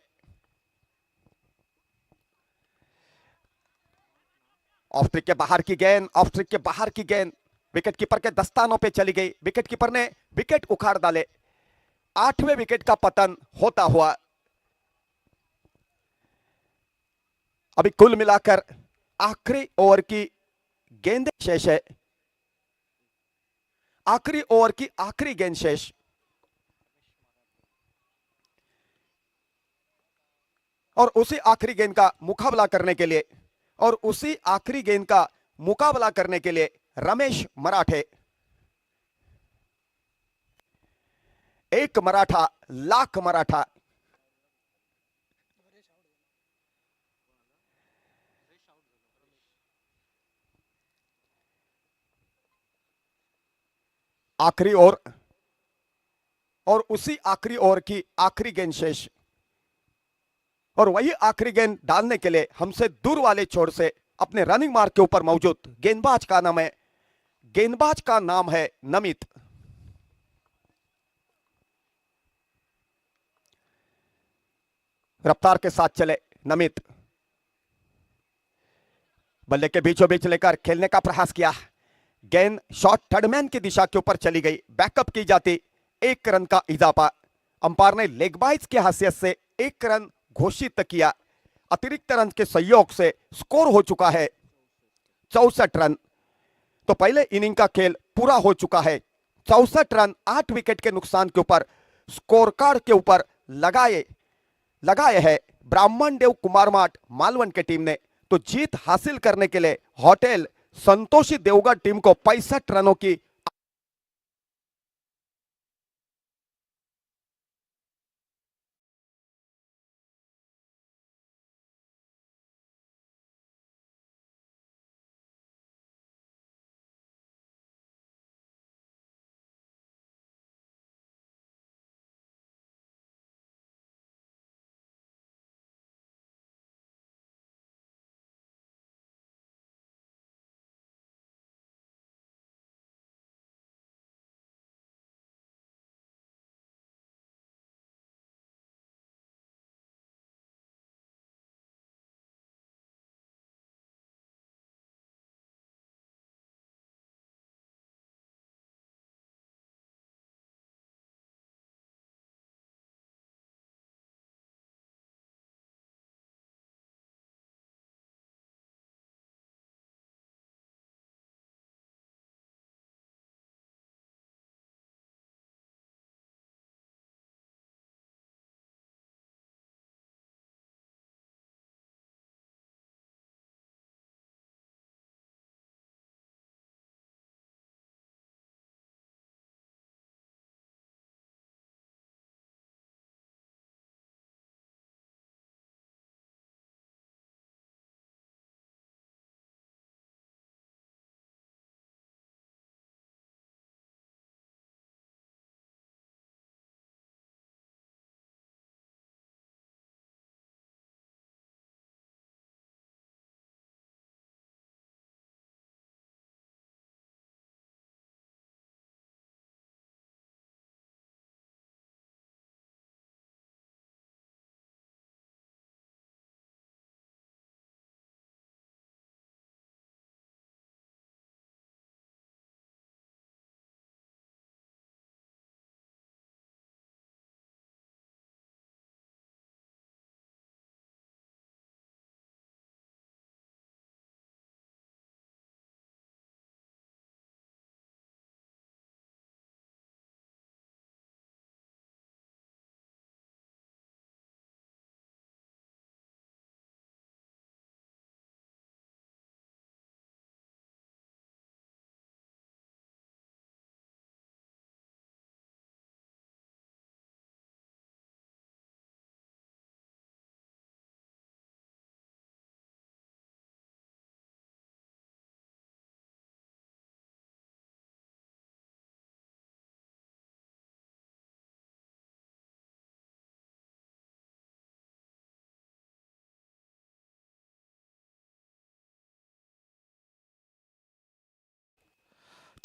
ऑफ ट्रिक के बाहर की गेंद, ऑफ ट्रिक के बाहर की गेंद विकेट कीपर के दस्तानों पे चली गई। विकेट कीपर ने विकेट उखाड़ डाले। 8वें विकेट का पतन होता हुआ। अभी कुल मिलाकर आखिरी ओवर की गेंद शेष है। आखिरी ओवर की आखिरी गेंद शेष। और उसी आखिरी गेंद का मुकाबला करने के लिए रमेश मराठे, एक मराठा लाख मराठा। आखिरी ओवर और उसी आखिरी ओवर की आखिरी गेंद शेष। और वही आखिरी गेंद डालने के लिए हमसे दूर वाले छोर से अपने रनिंग मार्क के ऊपर मौजूद गेंदबाज का नाम है नमित। रफ्तार के साथ चले नमित, बल्ले के बीचों बीच लेकर खेलने का प्रयास किया। गेंद शॉट थर्डमैन की दिशा के ऊपर चली गई। बैकअप की जाती, 1 रन का इजाफा। अंपायर ने लेग बाइज की हैसियत से 1 रन घोषित किया। अतिरिक्त रन के सहयोग से स्कोर हो चुका है 64 रन। तो पहले इनिंग का खेल पूरा हो चुका है। 64 रन 8 विकेट के नुकसान के ऊपर स्कोर कार्ड के ऊपर लगाए हैं ब्राह्मण देव कुमार माट मालवन की टीम ने। तो जीत हासिल करने के लिए होटल संतोषी देवगढ़ टीम को 65 रनों की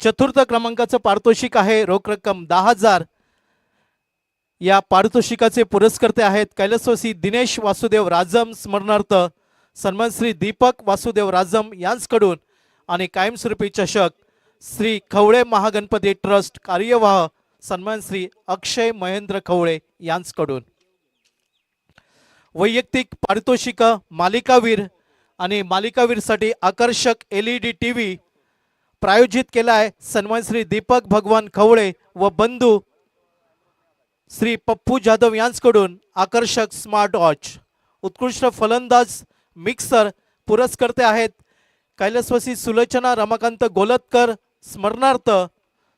चतुर्थ क्रमांकाचं पारितोषिक आहे रोख रक्कम 10,000. या पारितोषिकाचे पुरस्कर्ते आहेत कैलासवासी दिनेश वासुदेव राजम स्मरणार्थ सन्मान श्री दीपक वासुदेव राजम यांचकडून आणि कायमस्वरूपी चषक श्री खवळे महागणपती ट्रस्ट कार्यवाह सन्मान श्री अक्षय महेंद्र खवळे यांचकडून. वैयक्तिक पारितोषिक मालिकावीर आणि मालिकावीरसाठी आकर्षक LED TV प्रायोजित केला आहे सन्मान श्री दीपक भगवान खवळे व बंधू श्री पप्पू जाधव यांचकडून आकर्षक स्मार्ट वॉच. उत्कृष्ट फलंदाज मिक्सर पुरस्कर्ते आहेत कैलासवासी सुलोचना रमाकांत गोलतकर स्मरणार्थ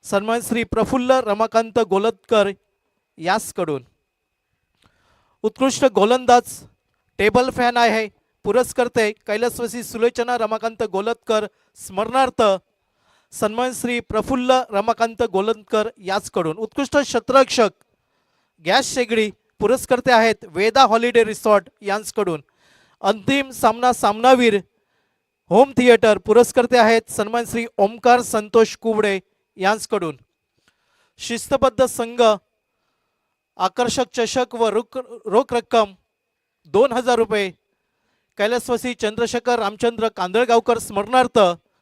सन्मान श्री प्रफुल्ल रमाकांत गोलतकर याचकडून. उत्कृष्ट गोलंदाज टेबल फॅन आहे पुरस्कर्ते कैलासवासी सुलोचना रमाकांत गोलतकर स्मरणार्थ सन्मान श्री प्रफुल्ल रमाकांत गोलतकर याचकडून. उत्कृष्ट क्षेत्ररक्षक गॅस शेगडी पुरस्कर्ते आहेत वेदा हॉलिडे रिसॉर्ट यांचकडून. अंतिम सामना सामनावीर होम थिएटर पुरस्कर्ते आहेत सन्मान श्री ओमकार संतोष कुबडे यांचकडून. शिस्तबद्ध संघ आकर्षक चषक व रोख रक्कम 2,000 रुपये कैलासवासी चंद्रशेखर रामचंद्र कांदळगावकर स्मरणार्थ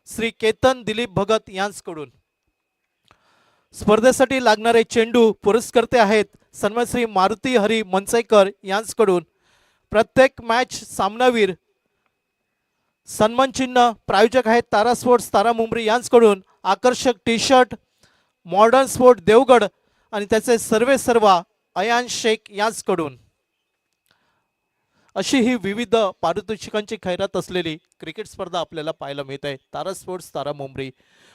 श्री केतन दिलीप भगत यांचकडून. स्पर्धेसाठी लागणारे चेंडू पुरस्कर्ते आहेत सन्मान श्री मारुती हरी मनसेकर यांचकडून. प्रत्येक मॅच सामनावीर सन्मान चिन्ह प्रायोजक आहेत तारा स्पोर्ट्स तारा मुंबरी यांचकडून. आकर्षक टी-शर्ट मॉडर्न स्पोर्ट देवगड आणि त्याचे सर्वेसर्वा अयान शेख यांचकडून. अशी ही विविध पारितोषिकांची खैरात असलेली क्रिकेट स्पर्धा आपल्याला पाहायला मिळत आहे तारा स्पोर्ट्स तारा मुंबरी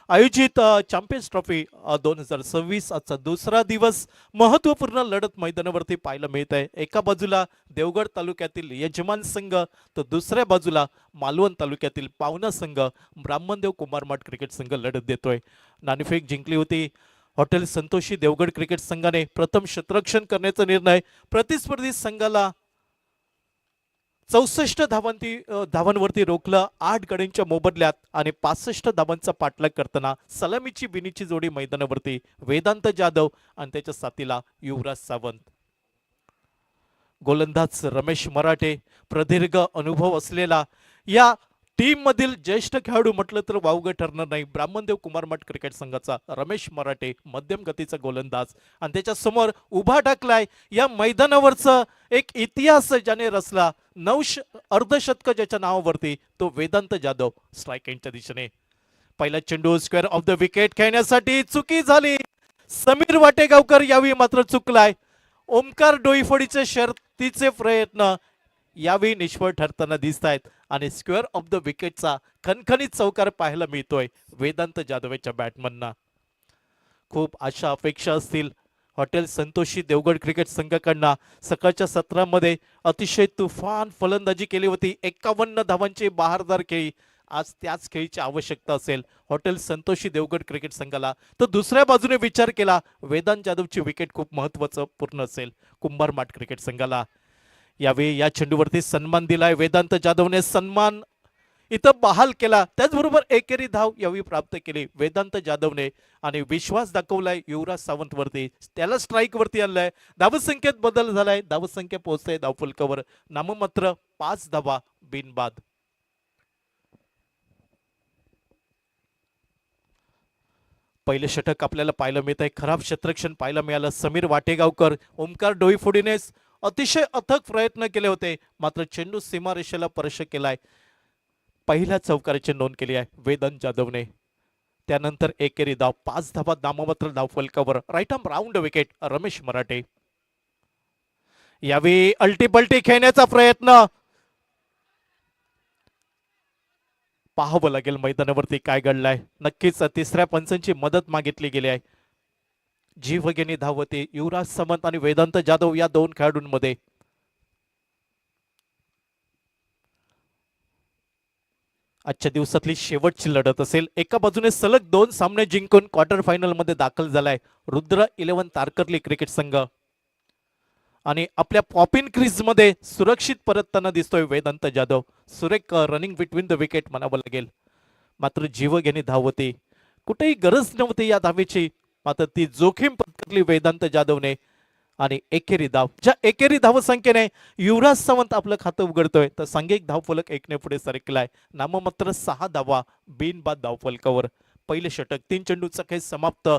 आयोजित चॅम्पियन्स ट्रॉफी 2026. आजचा दुसरा दिवस महत्त्वपूर्ण लढत मैदानावरती पाहायला मिळत आहे. एका बाजूला देवगड तालुक्यातील यजमान संघ तर दुसऱ्या बाजूला मालवण तालुक्यातील पावना संघ ब्राह्मणदेव कुमारमठ क्रिकेट संघ लढत देतोय. नाणेफेक जिंकली होती हॉटेल संतोषी देवगड क्रिकेट संघाने. प्रथम क्षेत्ररक्षण करण्याचा निर्णय प्रतिस्पर्धी संघाला 64 धावांवरती रोखलं 8 गड्यांच्या मोबदल्यात आणि 65 धावांचा पाठलाग करताना सलामीची बिनीची जोडी मैदानावरती वेदांत जाधव आणि त्याच्या साथीला युवराज सावंत. गोलंदाज रमेश मराठे प्रदीर्घ अनुभव असलेला या टीम मधील ज्येष्ठ खेळाडू म्हटलं तर वावगं ठरणार नाही. ब्राह्मणदेव कुमारमठ क्रिकेट संघाचा रमेश मराठे मध्यम गतीचा गोलंदाज आणि त्याच्या समोर उभा टाकलाय या मैदानावरचं एक इतिहास ज्याने रचला 9 अर्धशतक ज्याच्या नावावरती तो वेदांत जाधव. स्ट्राईक एंडच्या दिशेने पहिला चेंडू स्क्वेअर ऑफ द विकेट खेळण्यासाठी चुकी झाली. समीर वाटेगावकर यावेळी मात्र चुकलाय. ओमकार डोईफोडीचे शर्तीचे प्रयत्न यावेळी निष्फळ ठरताना दिसत आहेत आणि स्क्वेअर ऑफ द विकेटचा खणखणीत चौकार पाहायला मिळतोय वेदांत जाधवच्या बॅटमनना. खूप आशा अपेक्षा असतील हॉटेल संतोषी देवगड क्रिकेट संघाकडनं. सकाळच्या सत्रामध्ये अतिशय तुफान फलंदाजी केली होती. 51 धावांची बहारदार खेळी. आज त्याच खेळीची आवश्यकता असेल हॉटेल संतोषी देवगड क्रिकेट संघाला. तर दुसऱ्या बाजूने विचार केला वेदांत जाधवची विकेट खूप महत्वाचं पूर्ण असेल कुंभारमाठ क्रिकेट संघाला. यावेळी या चेंडूवरती सन्मान दिलाय वेदांत जाधवने. सन्मान इथं बहाल केला. त्याचबरोबर एकेरी धाव यावेळी प्राप्त केली वेदांत जाधवने आणि विश्वास दाखवलाय युवराज सावंत वरती. त्याला स्ट्राईक वरती आणलाय. धावसंख्येत बदल झालाय. धावसंख्या पोहोचते धावफलकावर नाममात्र 5 धावा बिनबाद. पहिले षटक आपल्याला पाहायला मिळत आहे. खराब क्षेत्ररक्षण पाहायला मिळालं. समीर वाटेगावकर ओमकार डोईफोडीने अतिशय अथक प्रयत्न केले होते मात्र चेंडू सीमारेषेला स्पर्श केलाय. पहिल्या चौकाराची नोंद केली आहे वेदांत जाधवने. त्यानंतर एकेरी धाव 5 धावा नाममात्र धावफलकावर. Right arm round wicket Ramesh Marathe. यावेळी अल्टीपल्टी खेळण्याचा प्रयत्न पाहावं लागेल मैदानावरती काय घडलाय. नक्कीच तिसऱ्या पंचांची मदत मागितली गेली आहे. जीवघेणी धाव होती युवराज सावंत आणि वेदांत जाधव या दोन खेळाडूंमध्ये. आजच्या दिवसातली शेवटची लढत असेल. एका बाजूने सलग 2 सामने जिंकून क्वार्टर फायनल मध्ये दाखल झालाय रुद्र 11 तारकर्ली क्रिकेट संघ आणि आपल्या पॉपिन क्रीज मध्ये सुरक्षित परतताना दिसतोय वेदांत जाधव. सुरेख रनिंग बिटवीन द विकेट म्हणावं लागेल. मात्र जीवघेणी धाव होती. कुठेही गरज नव्हती या धावेची, मात्र ती जोखीम पत्करली वेदांत जाधवने आणि एकेरी धाव, ज्या एकेरी धावसंख्येने युवराज सावंत आपलं खातं उघडतोय तर सांघिक धावफलक एकने पुढे सरकलाय. नाममात्र 6 धावा बिनबाद धावफलकावर. पहिले षटक 3 चेंडूचा खेळ समाप्त.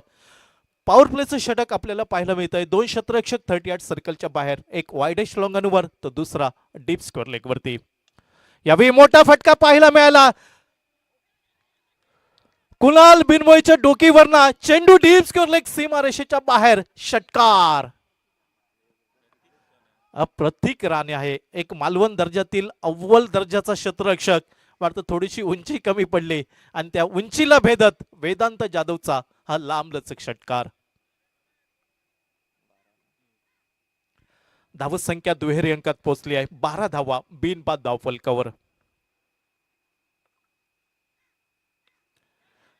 पॉवर प्लेचं षटक आपल्याला पाहायला मिळत आहे. 2 क्षेत्ररक्षक 38 सर्कलच्या बाहेर, एक वायडेश लॉंगनवर तर दुसरा डीप स्क्वेअर लेग वरती. यावेळी मोठा फटका पाहायला मिळाला. कुणाल बिनमोईच्या डोकीवरना चेंडू डीप स्क्वेअर लेग सीमारेषेच्या बाहेर. षटकार. प्रतीक राणे आहे, एक मालवण दर्जातील अव्वल दर्जाचा क्षेत्ररक्षक. वाटतं थोडीशी उंची कमी पडली आणि त्या उंचीला भेदत वेदांत जाधवचा हा लांबलचक षटकार. धावसंख्या दुहेरी अंकात पोहोचली आहे. 12 धावा बिनबाद धावफलकावर.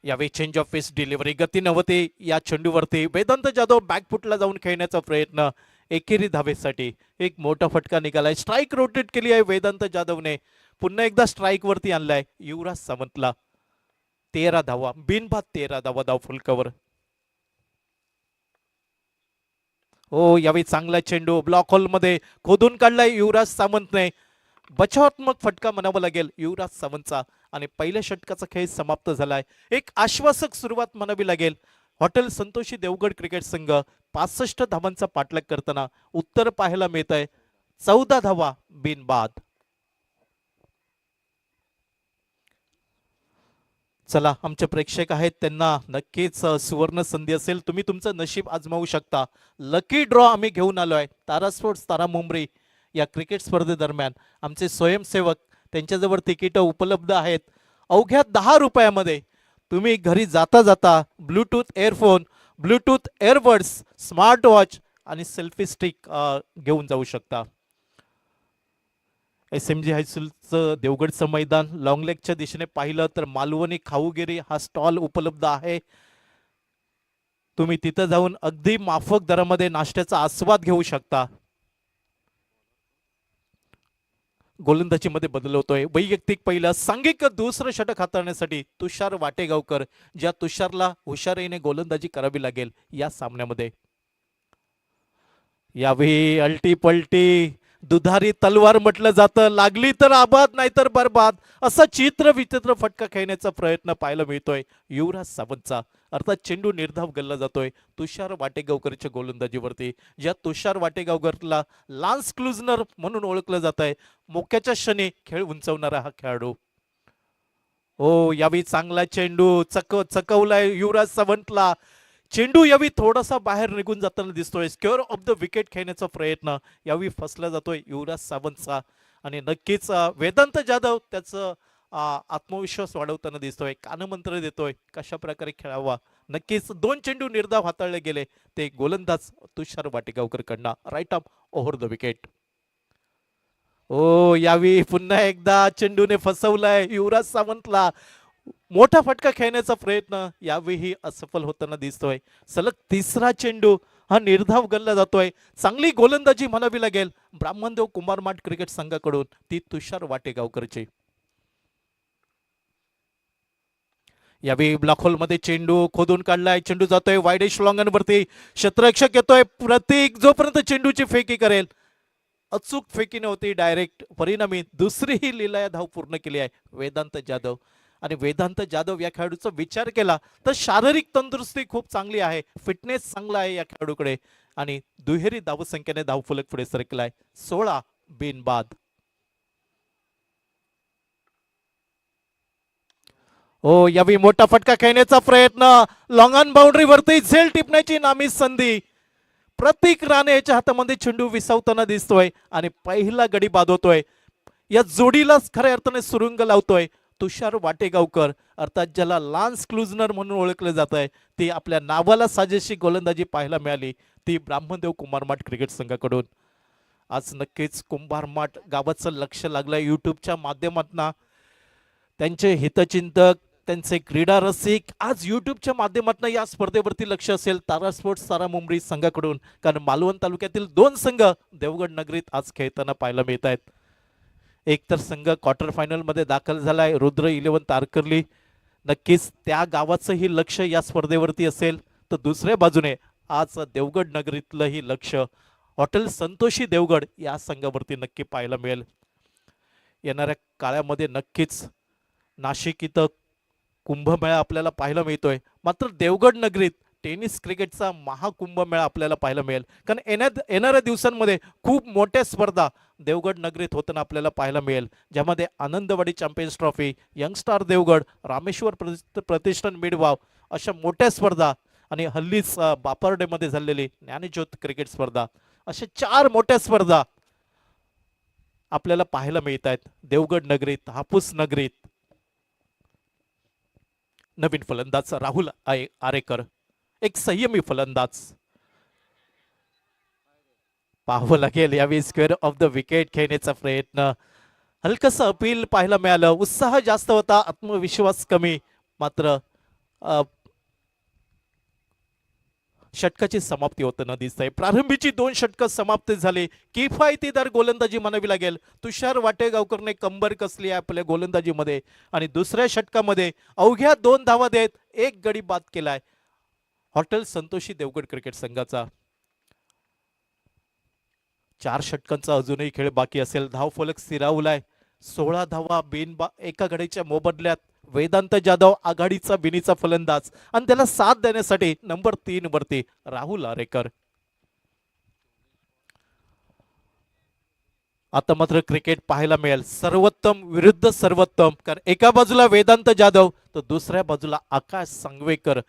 यावेळी चेंज ऑफ पेस डिलिव्हरी गती नव्हती या चेंडूवरती. वेदांत जाधव बॅकफुटला जाऊन खेळण्याचा प्रयत्न. एकेरी धावेसाठी एक मोठा फटका निघालाय. स्ट्राईक रोटेट केली आहे वेदांत जाधवने. पुन्हा एकदा स्ट्राईक वरती आणलाय युवराज सावंतला. 13 धावा बिनबाद 13 धावा धावफलकावर. हो, यावेळी चांगला चेंडू ब्लॉक होल मध्ये खोदून काढलाय युवराज सावंतने. बचावात्मक फटका म्हणावा लागेल युवराज सावंतचा आणि पहिल्या षटकाचा खेळ समाप्त झालाय. एक आश्वासक सुरुवात म्हणावी लागेल. हॉटेल संतोषी देवगड क्रिकेट संघ 65 धावांचा पाठलाग करताना उत्तर पाहायला मिळत आहे. 14 धावा बिनबाद. चला, आमचे प्रेक्षक आहेत त्यांना नक्कीच सुवर्ण संधी असेल. तुम्ही तुमचं नशीब आजमावू शकता. लकी ड्रॉ आम्ही घेऊन आलोय तारा स्पोर्ट्स तारा मुंबरी या क्रिकेट स्पर्धेदरम्यान. आमचे स्वयंसेवक त्यांच्याजवळ तिकीट उपलब्ध आहेत. अवघ्या 10 रुपयामध्ये तुम्ही घरी जाता जाता Bluetooth earphone, Bluetooth earbuds, smart watch आणि सेल्फी स्टिक घेऊन जाऊ शकता. SMG हायस्कूलचं देवगडचं मैदान लॉंग लेगच्या दिशेने पाहिलं तर मालवणी खाऊगिरी हा स्टॉल उपलब्ध आहे. तुम्ही तिथं जाऊन अगदी माफक दरामध्ये नाश्त्याचा आस्वाद घेऊ शकता. गोलंदाजी मध्ये बदल होतोय. वैयक्तिक पहिलं, सांघिक दुसरं षटक हाताळण्यासाठी तुषार वाटेगावकर, ज्या तुषारला हुशारीने गोलंदाजी करावी लागेल या सामन्यामध्ये. यावेळी अल्टी पलटी दुधारी तलवार म्हटलं जातं. लागली तर आबाद नाहीतर बरबाद असा चित्र विचित्र फटका खेळण्याचा प्रयत्न पाहायला मिळतोय युवराज सावंतचा. अर्थात चेंडू निर्धाव गल्ला जातोय तुषार वाटेगावकरच्या गोलंदाजीवरती. ज्या तुषार वाटेगावकरला लान्स क्लुजनर म्हणून ओळखलं जात आहे. मोक्याच्या क्षणी खेळ उंचवणारा हा खेळाडू. हो, यावेळी चांगला चेंडू चकवलाय युवराज सावंतला. चेंडू यावेळी थोडासा बाहेर निघून जाताना दिसतोय. स्क्वेअर ऑफ द विकेट खेळण्याचा प्रयत्न यावेळी फसला जातोय युवराज सावंतचा आणि नक्कीच वेदांत जाधव त्याचं आत्मविश्वास वाढवताना दिसतोय. कानमंत्र देतोय कशा प्रकारे खेळावा. नक्कीच 2 चेंडू निर्धाव हाताळले गेले ते गोलंदाज तुषार वाटेगावकर कडनं. Right arm over the wicket. ओ, यावेळी पुन्हा एकदा चेंडूने फसवलाय युवराज सावंतला. मोठा फटका खेळण्याचा प्रयत्न यावेळी असफल होताना दिसतोय. सलग तिसरा चेंडू हा निर्धाव गल्ला जातोय. चांगली गोलंदाजी म्हणावी लागेल ब्राह्मणदेव कुंभारमाठ क्रिकेट संघाकडून, ती तुषार वाटेगावकरची. यावेळी ब्लॉक होल मध्ये चेंडू खोदून काढलाय. चेंडू जातोय वायडेश लॉंगनवरती. क्षेत्ररक्षक येतोय प्रतीक, जोपर्यंत चेंडूची फेकी करेल. अचूक फेकी नव्हती, डायरेक्ट. परिणामी दुसरी ही लीला धाव पूर्ण केली आहे वेदांत जाधव. आणि वेदांत जाधव या खेळाडूचा विचार केला तर शारीरिक तंदुरुस्ती खूप चांगली आहे, फिटनेस चांगला आहे या खेळाडूकडे आणि दुहेरी धावसंख्येने धावफलक पुढे सरकलाय. 16 बिनबाद. हो, यावेळी मोठा फटका खेळण्याचा प्रयत्न. लॉंग ऑन बाउंड्री वरती झेल टिपण्याची नामी संधी. प्रतीक राणे याच्या हातामध्ये चेंडू विसावताना दिसतोय आणि पहिला गडी बाद होतोय. या जोडीलाच खऱ्या अर्थाने सुरुंग लावतोय तुषार वाटेगावकर, अर्थात ज्याला लान्स क्लुजनर म्हणून ओळखले जात आहे. ती आपल्या नावाला साजेशी गोलंदाजी पाहायला मिळाली ती ब्राह्मणदेव कुंभारमाठ क्रिकेट संघाकडून. आज नक्कीच कुंभारमाठ गावाचं लक्ष लागलंय युट्यूबच्या माध्यमातून. त्यांचे हितचिंतक, त्यांचे क्रीडा रसिक आज युट्यूबच्या माध्यमातून या स्पर्धेवरती लक्ष असेल तारा स्पोर्ट्स तारा मुंबरी संघाकडून. कारण मालवण तालुक्यातील 2 संघ देवगड नगरीत आज खेळताना पाहायला मिळत आहेत. एक तर संघ क्वार्टर फायनल मध्ये दाखल झालाय रुद्र 11 तारकर्ली. नक्कीच त्या गावाचंही लक्ष या स्पर्धेवरती असेल, तर दुसऱ्या बाजूने आज देवगड नगरीतलंही लक्ष हॉटेल संतोषी देवगड या संघावरती नक्की पाहायला मिळेल. येणाऱ्या काळामध्ये नक्कीच नाशिक इथं कुंभमेळा आपल्याला पाहायला मिळतोय. मात्र देवगड नगरीत टेनिस क्रिकेटचा महाकुंभमेळा आपल्याला पाहायला मिळेल. कारण येणाऱ्या दिवसांमध्ये खूप मोठ्या स्पर्धा देवगड नगरीत होताना आपल्याला पाहायला मिळेल, ज्यामध्ये Anandwadi champions trophy, Youngstar Devgad, Rameshwar Pratishthan मिडवाव अशा मोठ्या स्पर्धा आणि हल्लीच बापर्डेमध्ये झालेली ज्ञानज्योत क्रिकेट स्पर्धा, अशा 4 मोठ्या स्पर्धा आपल्याला पाहायला मिळत आहेत देवगड नगरीत, हापूस नगरीत. नवीन फलंदाज राहुल आरेकर, एक संयमी फलंदाज. पाहावं लागेल यावेळी स्क्वेअर ऑफ द विकेट खेळण्याचा प्रयत्न. हलकसं अपील पाहायला मिळालं. उत्साह जास्त होता, आत्मविश्वास कमी. मात्र षटकाची समाप्ती होताना दिसतंय. प्रारंभीची 2 षटकं समाप्त झाली. किफायतीदार गोलंदाजी म्हणावी लागेल. तुषार वाटेगावकरने कंबर कसली आहे आपल्या गोलंदाजीमध्ये आणि दुसऱ्या षटकामध्ये अवघ्या 2 धावा देत 1 गडी बाद केलाय हॉटेल संतोषी देवगड क्रिकेट संघाचा. 4 षटकांचा अजूनही खेळ बाकी असेल. धावफलक स्थिरावलाय. 16 धावा एका गडीच्या मोबदल्यात. वेदांत जाधव आघाडीचा बिनीचा फलंदाज आणि त्याला साथ देण्यासाठी नंबर 3 वरती राहुल आरेकर. आता मात्र क्रिकेट पाहायला मिळेल सर्वोत्तम विरुद्ध सर्वोत्तम. कारण एका बाजूला वेदांत जाधव तर दुसऱ्या बाजूला आकाश सांगवेकर.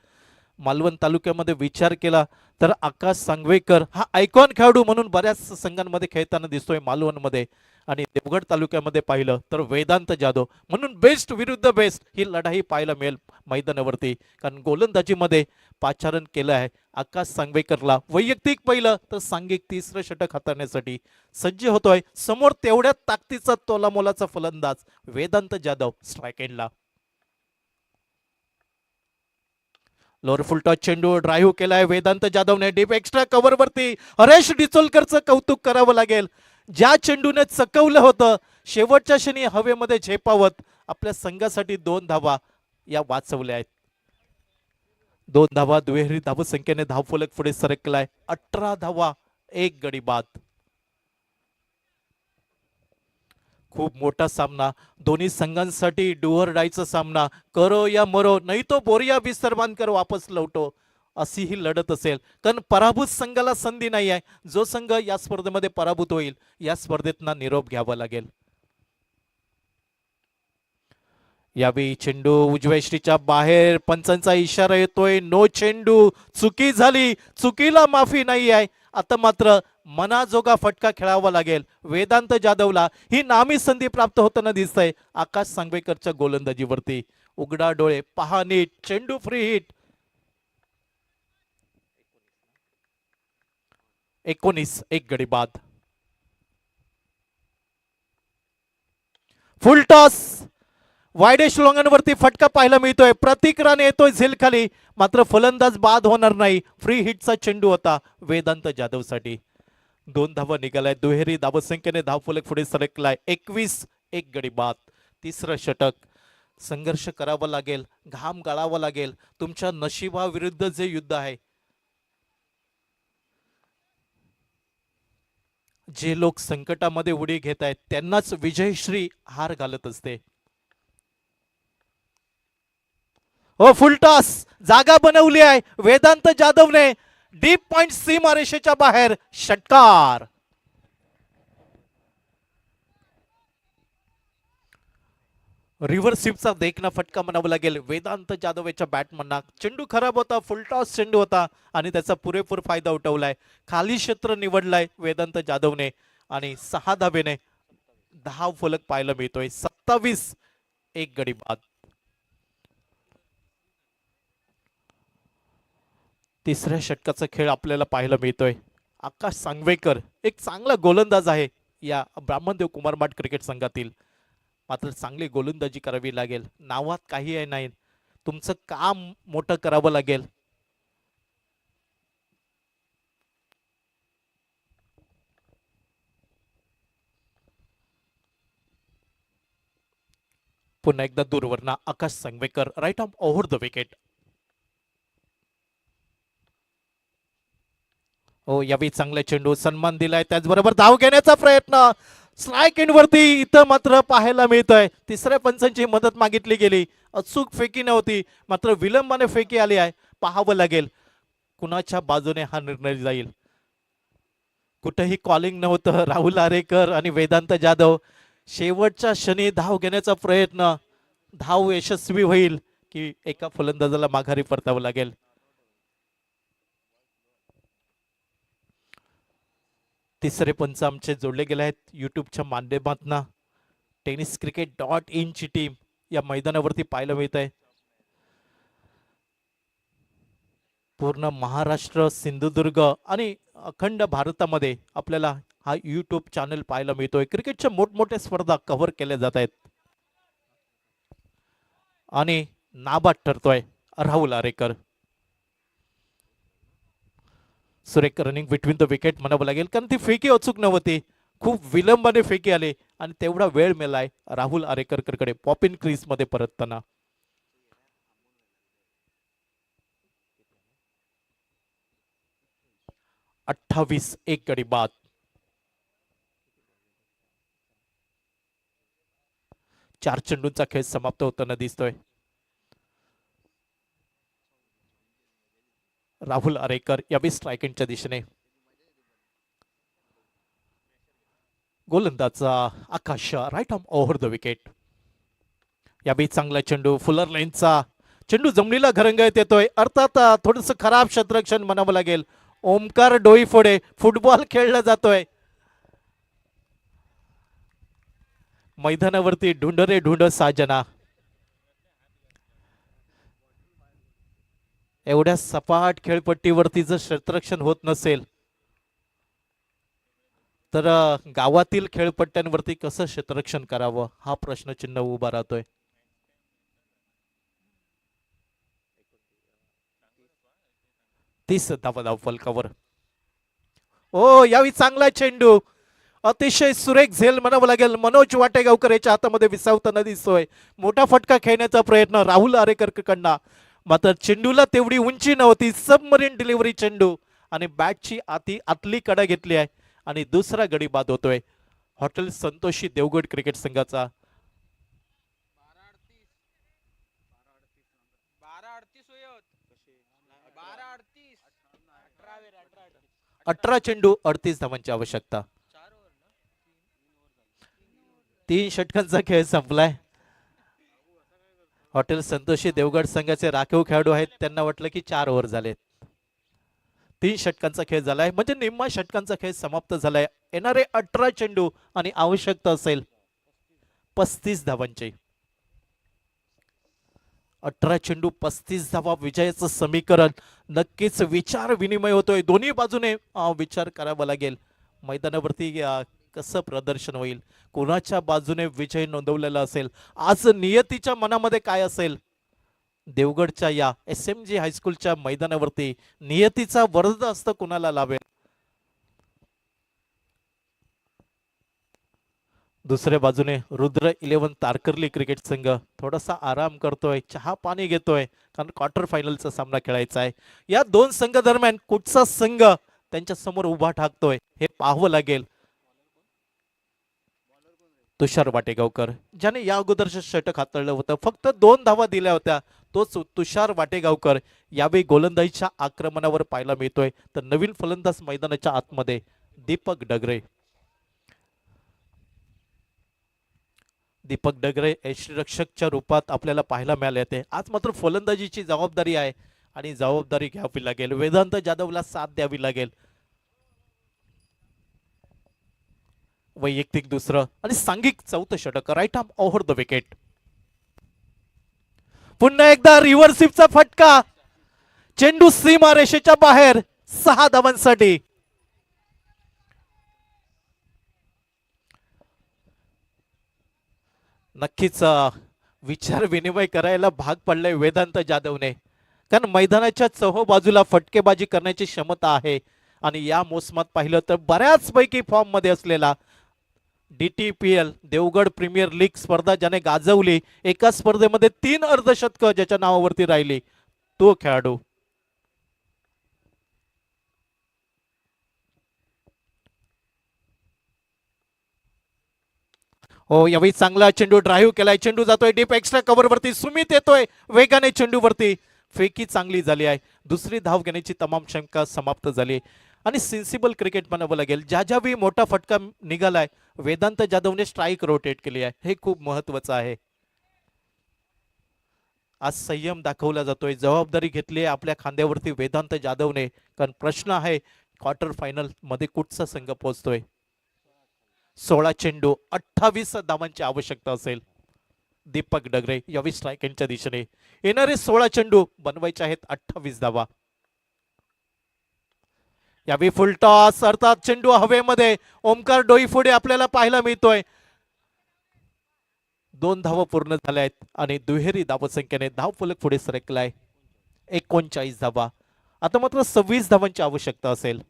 मालवण तालुक्यामध्ये विचार केला तर आकाश सांगवेकर हा आयकॉन खेळाडू म्हणून बऱ्याच संघांमध्ये खेळताना दिसतोय मालवणमध्ये, आणि देवगड तालुक्यामध्ये पाहिलं तर वेदांत जाधव म्हणून बेस्ट विरुद्ध बेस्ट ही लढाई पाहायला मिळेल मैदानावरती. कारण गोलंदाजीमध्ये पाचारण केलं आहे आकाश सांगवेकरला. वैयक्तिक पहिलं तर सांघिक 3रं षटक हाताळण्यासाठी सज्ज होतोय. समोर तेवढ्या ताकदीचा तोलामोलाचा फलंदाज वेदांत जाधव स्ट्राईक एंडला. लोअर फुल टॉस चेंडू ड्राईव्ह केलाय वेदांत जाधवने डीप एक्स्ट्रा कव्हर वरती. हरेश डिचोलकरचं कौतुक करावं लागेल. ज्या चेंडूने चकवलं होतं शेवटच्या क्षणी हवेमध्ये झेपावत आपल्या संघासाठी 2 धावा या वाचवल्या आहेत. 2 धावा दुहेरी धावसंख्येने धावफलक पुढे सरकलाय. 18 धावा 1 गडी बाद. खूप मोठा सामना दोन्ही संघांसाठी. डुअर डायचा सामना. करो या मरो नाही तो बोरिया बिस्तरबानकर वापस लौटो अशी ही लढत असेल. कारण पराभूत संघाला संधी नाही आहे. जो संघ या स्पर्धेमध्ये पराभूत होईल या स्पर्धेतना निरोप घ्यावा लागेल. यावेळी चेंडू उजव्या यष्टीच्या बाहेर. पंचांचा इशारा येतोय नो चेंडू. चुकी झाली, चुकीला माफी नाही आहे. आता मात्र मनाजोगा फटका खेळावा लागेल वेदांत जाधवला. ही नामी संधी प्राप्त होताना दिसतंय आकाश सांगवेकरच्या गोलंदाजीवरती. उघडा डोळे पहा नीट. चेंडू फ्री हिट. 19 1 गडी बाद. फुल टॉस वायडेश लोंगांवरती फटका पाहायला मिळतोय. प्रतीक राणे येतोय झेल खाली. मात्र फलंदाज बाद होणार नाही. फ्री हिटचा चेंडू होता वेदांत जाधवसाठी. 2 धावा निघालाय. दुहेरी धावसंख्येने धावफलक पुढे सरकलाय. 21 1 गडी बाद. 3रं षटक. संघर्ष करावा लागेल, घाम गाळावा लागेल. तुमच्या नशिबाविरुद्ध जे युद्ध आहे, जे लोक संकटामध्ये उडी घेत आहेत त्यांनाच विजयश्री हार घालत असते. हो फुल टॉस जागा बनवली आहे वेदांत जाधवने. डीप पॉइंट सीमारेषेच्या बाहेर षटकार. रिव्हर्स स्वीपचा देखना फटका म्हणावा लागेल वेदांत जाधव याच्या बॅटमनना. चेंडू खराब होता, फुल टॉस चेंडू होता आणि त्याचा पुरेपूर फायदा उठवलाय. खाली क्षेत्र निवडलाय वेदांत जाधवने आणि 6 धावेने धाव फलक पाहायला मिळतोय. 27 1 गडी बाद. 3ऱ्या षटकाचा खेळ आपल्याला पाहायला मिळतोय. आकाश सांगवेकर एक चांगला गोलंदाज आहे या ब्राह्मणदेव कुमारमाट क्रिकेट संघातील. मात्र चांगली गोलंदाजी करावी लागेल. नावात काही आहे नाही, तुमचं काम मोठं करावं लागेल. पुन्हा एकदा दूरवरनं Akash Sangvekar right arm over the wicket. हो यावेळी चांगला चेंडू सन्मान दिलाय, त्याचबरोबर धाव घेण्याचा प्रयत्न स्ट्राईक एंड वरती इथं मात्र पाहायला मिळतंय. तिसऱ्या पंचांची मदत मागितली गेली, अचूक फेकी नव्हती, मात्र विलंबाने फेकी आली आहे. पाहावं लागेल कुणाच्या बाजूने हा निर्णय जाईल. कुठेही कॉलिंग नव्हतं. राहुल आरेकर आणि वेदांत जाधव शेवटच्या क्षणी धाव घेण्याचा प्रयत्न, धाव यशस्वी होईल की एका फलंदाजाला माघारी परतावं लागेल. तिसरे पंच आमचे जोडले गेले आहेत युट्यूबच्या माध्यमातून. tenniscricket.in ची टीम या मैदानावरती पाहायला मिळत आहे. पूर्ण महाराष्ट्र, सिंधुदुर्ग आणि अखंड भारतामध्ये आपल्याला हा युट्यूब चॅनल पाहायला मिळतोय. क्रिकेटच्या मोठमोठ्या स्पर्धा कव्हर केल्या जात आहेत आणि नाबाद ठरतोय राहुल आरेकर. सुरेख रनिंग बिटवीन द विकेट म्हणावं लागेल, कारण ती फेकी अचूक नव्हती. खूप विलंबाने फेकी आले आणि तेवढा वेळ मिळालाय राहुल आरेकरकडे पॉपिन क्रीज मध्ये परतताना. अठ्ठावीस एक गडी बाद. चार चेंडूंचा खेळ समाप्त होताना दिसतोय. राहुल आरेकर यावेळी स्ट्रायकिंगच्या दिशेने. गोलंदाजा Akash right arm over the wicket. यावेळी चांगला चेंडू फुलर लाईनचा चेंडू जमिनीला घरंगळत येतोय. अर्थात थोडस खराब क्षेत्ररक्षण म्हणावं लागेल. ओमकार डोईफोडे फुटबॉल खेळला जातोय. मैदानावरती ढुंड रे ढुंड साजना. एवढ्या सपाट खेळपट्टीवरती जर क्षेत्ररक्षण होत नसेल तर गावातील खेळपट्ट्यांवरती कसं क्षेत्ररक्षण करावं हा प्रश्नचिन्ह उभा राहतोय. तीस धाव फलकावर. ओ यावेळी चांगला चेंडू, अतिशय सुरेख झेल म्हणावं लागेल. मनोज वाटेगावकर याच्या हातामध्ये विसावताना दिसतोय. मोठा फटका खेळण्याचा प्रयत्न राहुल आरेकर कडनं, मात्र चेंडूला तेवढी उंची नव्हती. सबमरीन डिलिव्हरी चेंडू आणि बॅटची आतली कडा घेतली आहे आणि दुसरा गडी बाद होतोय हॉटेल संतोषी देवगड क्रिकेट संघाचा. 18 चेंडू 38 धावांची आवश्यकता. 3 षटकांचा खेळ संपलाय. हॉटेल संतोषी देवगड संघाचे राखीव खेळाडू आहेत, त्यांना वाटलं की 4 ओव्हर झालेत. 3 षटकांचा खेळ झालाय म्हणजे निम्मा षटकांचा खेळ समाप्त झालाय. येणारे 18 चेंडू आणि आवश्यकता असेल 35 धावांची. 18 चेंडू 35 धावा विजयाचं समीकरण. नक्कीच विचार विनिमय होतोय. दोन्ही बाजूने विचार करावा लागेल. मैदानावरती कसं प्रदर्शन होईल, कोणाच्या बाजूने विजय नोंदवलेला असेल, आज नियतीच्या मनामध्ये काय असेल. देवगडच्या या SMG हायस्कूलच्या मैदानावरती नियतीचा वरद हस्त कुणाला लावेल. दुसऱ्या बाजूने रुद्र 11 तारकर्ली क्रिकेट संघ थोडासा आराम करतोय, चहा पाणी घेतोय, कारण क्वार्टर फायनलचा सामना खेळायचा आहे. या दोन संघ दरम्यान कुठचा संघ त्यांच्या समोर उभा ठाकतोय हे पाहावं लागेल. तुषार वाटेगावकर ज्याने या अगोदरचं षटक हाताळलं होतं, फक्त 2 धावा दिल्या होत्या, तोच तुषार वाटेगावकर यावेळी गोलंदाजीच्या आक्रमणावर पाहायला मिळतोय. तर नवीन फलंदाज मैदानाच्या आतमध्ये दीपक डगरे. दीपक डगरे यष्टिरक्षकच्या रूपात आपल्याला पाहायला मिळाले होते. आज मात्र फलंदाजीची जबाबदारी आहे आणि जबाबदारी घ्यावी लागेल. वेदांत जाधवला साथ द्यावी लागेल. वैयक्तिक दुसरं आणि सांघिक 4थं षटक right arm over the wicket. पुन्हा एकदा रिव्हर्सिपचा फटका, चेंडू सीमारेषेच्या बाहेर 6 धावांसाठी. नक्कीच विचार विनिमय करायला भाग पडलाय वेदांत जाधवने, कारण मैदानाच्या चहू बाजूला फटकेबाजी करण्याची क्षमता आहे आणि या मोसमात पाहिलं तर बऱ्याच पैकी फॉर्म मध्ये असलेला DTPL देवगड प्रीमियर लीग स्पर्धा ज्याने गाजवली, एका स्पर्धेमध्ये 3 अर्धशतक ज्याच्या नावावरती राहिली, तो खेळाडू. हो, यावेळी चांगला चेंडू ड्राईव्ह केलाय, चेंडू जातोय डीप एक्स्ट्रा कव्हर वरती, सुमित येतोय वेगाने चेंडूवरती, फेकी चांगली झाली आहे, दुसरी धाव घेण्याची तमाम शंका समाप्त झाली. आणि सेन्सिबल क्रिकेट म्हणावं लागेल. ज्यावेळी मोठा फटका निघालाय, वेदांत जाधवने स्ट्राईक रोटेट केली आहे, हे खूप महत्वाचं आहे. आज संयम दाखवला जातोय, जबाबदारी घेतली आहे आपल्या खांद्यावरती वेदांत जाधवने. कारण प्रश्न आहे क्वार्टर फायनल मध्ये कुठचा संघ पोहोचतोय. 16 चेंडू 28 धावांची आवश्यकता असेल. दीपक डगरे यावेळी स्ट्रायकिंगच्या दिशेने, येणारे 16 चेंडू बनवायचे आहेत 28 धावा. यावेळी फुलटॉस अर्थात चेंडू हवेमध्ये, ओमकार डोईफोडे आपल्याला पाहायला मिळतोय. 2 धावा पूर्ण झाल्या आहेत आणि दुहेरी धावसंख्येने धावफलक पुढे सरकलाय. 39 धावा. आता मात्र 26 धावांची आवश्यकता असेल.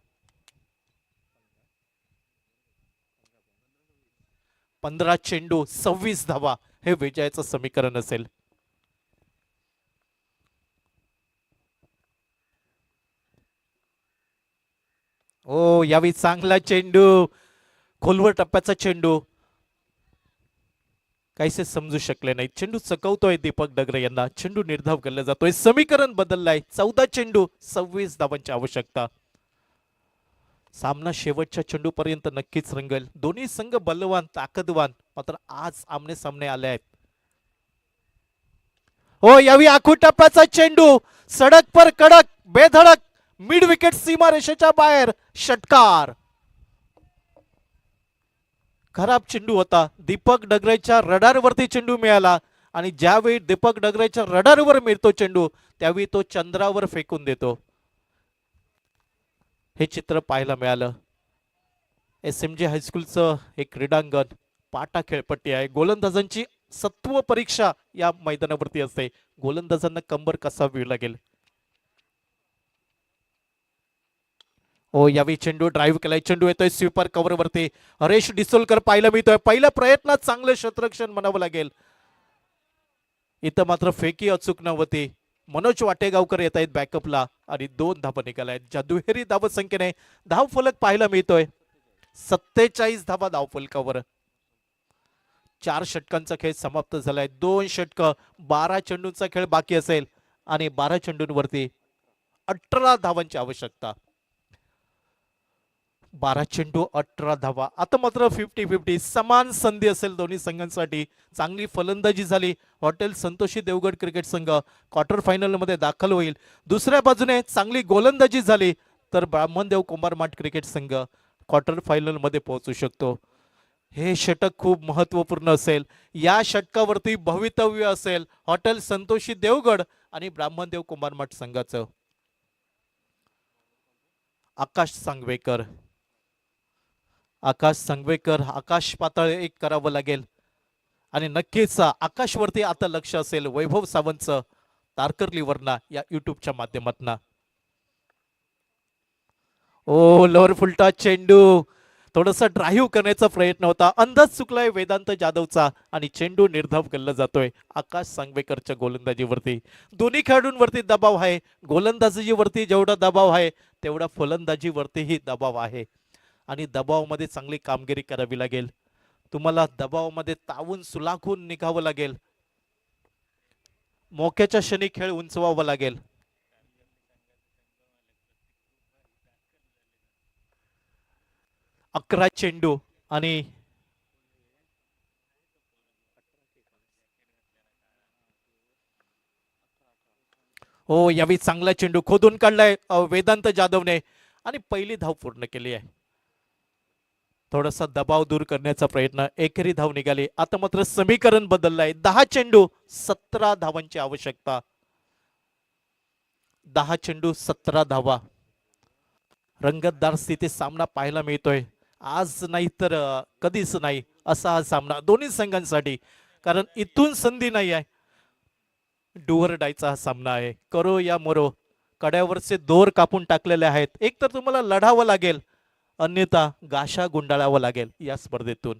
15 चेंडू 26 धावा हे विजयाचं समीकरण असेल. ओ, यावेळी चांगला चेंडू, खोलवर टप्प्याचा चेंडू, काहीसे समजू शकले नाही. चेंडू चकवतोय दीपक डगरे यांना, चेंडू निर्धाव केला जातोय, समीकरण बदललाय. 14 चेंडू 26 धावांची आवश्यकता. सामना शेवटच्या चेंडू पर्यंत नक्कीच रंगेल. दोन्ही संघ बलवान, ताकदवान, मात्र आज आमने सामने आले आहेत. हो, यावी आखू टप्प्याचा चेंडू, सडक पर कडक, बेधडक, मिड विकेट सीमा रेषेच्या बाहेर, षटकार. खराब चेंडू होता. दीपक डगरेच्या रडारवरती चेंडू मिळाला आणि ज्यावेळी दीपक डगरेच्या रडारवर मिळतो चेंडू, त्यावेळी तो चंद्रावर फेकून देतो. हे चित्र पाहायला मिळालं. SMG हायस्कूलचं हे क्रीडांगण, पाटा खेळपट्टी आहे. गोलंदाजांची सत्व परीक्षा या मैदानावरती असते. गोलंदाजांना कंबर कसावी लागेल. हो, यावेळी चेंडू ड्राईव्ह केलाय, चेंडू येतोय स्वीपर कव्हर वरती. हरेश डिसोलकर पाहायला मिळतोय. पहिल्या प्रयत्नात चांगलं क्षेत्ररक्षण म्हणावं लागेल. इथं मात्र फेकी अचूक नव्हती. मनोज वाटेगावकर येत आहेत बॅकअपला आणि 2 धावा निघाल्या. ज्या दुहेरी धावसंख्येने धावफलक पाहायला मिळतोय. 47 धावा धावफलकावर. 4 षटकांचा खेळ समाप्त झालाय. 2 षटक, 12 चेंडूंचा खेळ बाकी असेल आणि 12 चेंडूंवरती 18 धावांची आवश्यकता. 12 चेंडू 18 धावा. आता मात्र 50-50 समान संधी असेल दोन्ही संघांसाठी. चांगली फलंदाजी झाली. हॉटेल संतोषी देवगड क्रिकेट संघ क्वार्टर फायनल मध्ये दाखल होईल. दुसऱ्या बाजूने चांगली गोलंदाजी झाली तर ब्राह्मणदेव कुंभारमाठ क्रिकेट संघ क्वार्टर फायनल मध्ये पोहोचू शकतो. हे षटक खूप महत्वपूर्ण असेल. या षटकावरती भवितव्य असेल हॉटेल संतोषी देवगड आणि ब्राह्मणदेव कुंभारमाठ संघाचं. आकाश सांगवेकर, आकाश पाताळ एक करावं लागेल आणि नक्कीच आकाशवरती आता लक्ष असेल वैभव सावंतचं तारकर्ली वरना या युट्यूबच्या माध्यमातून. ओ, लोअर फुलटा चेंडू, थोडासा ड्राईव्ह करण्याचा प्रयत्न होता, अंदाज चुकलाय वेदांत जाधवचा आणि चेंडू निर्धाव केला जातोय आकाश सांगवेकरच्या गोलंदाजीवरती. दोन्ही खेळाडूंवरती दबाव आहे. गोलंदाजीवरती जेवढा दबाव आहे तेवढा फलंदाजीवरतीही दबाव आहे आणि दबावामध्ये चांगली कामगिरी करावी लागेल. तुम्हाला दबावामध्ये तावून सुलाखून निघावं लागेल. मोक्याच्या क्षणी खेळ उंचवावा लागेल. अकरा चेंडू आणि हो, यावेळी चांगला चेंडू खोदून काढलाय वेदांत जाधवने आणि पहिली धाव पूर्ण केली आहे. थोडासा दबाव दूर करण्याचा प्रयत्न, एकेरी धाव निघाली. आता मात्र समीकरण बदललंय. 10 चेंडू 17 धावांची आवश्यकता. 10 चेंडू 17 धावा. रंगतदार स्थितीत सामना पाहायला मिळतोय. आज नाही तर कधीच नाही असा हा सामना दोन्ही संघांसाठी. कारण इथून संधी नाही आहे. डुअर डायचा हा सामना आहे. करो या मरो, कड्यावरचे दोर कापून टाकलेले आहेत. एक तर तुम्हाला लढावं लागेल, अन्यथा गाशा गुंडाळावं लागेल या स्पर्धेतून.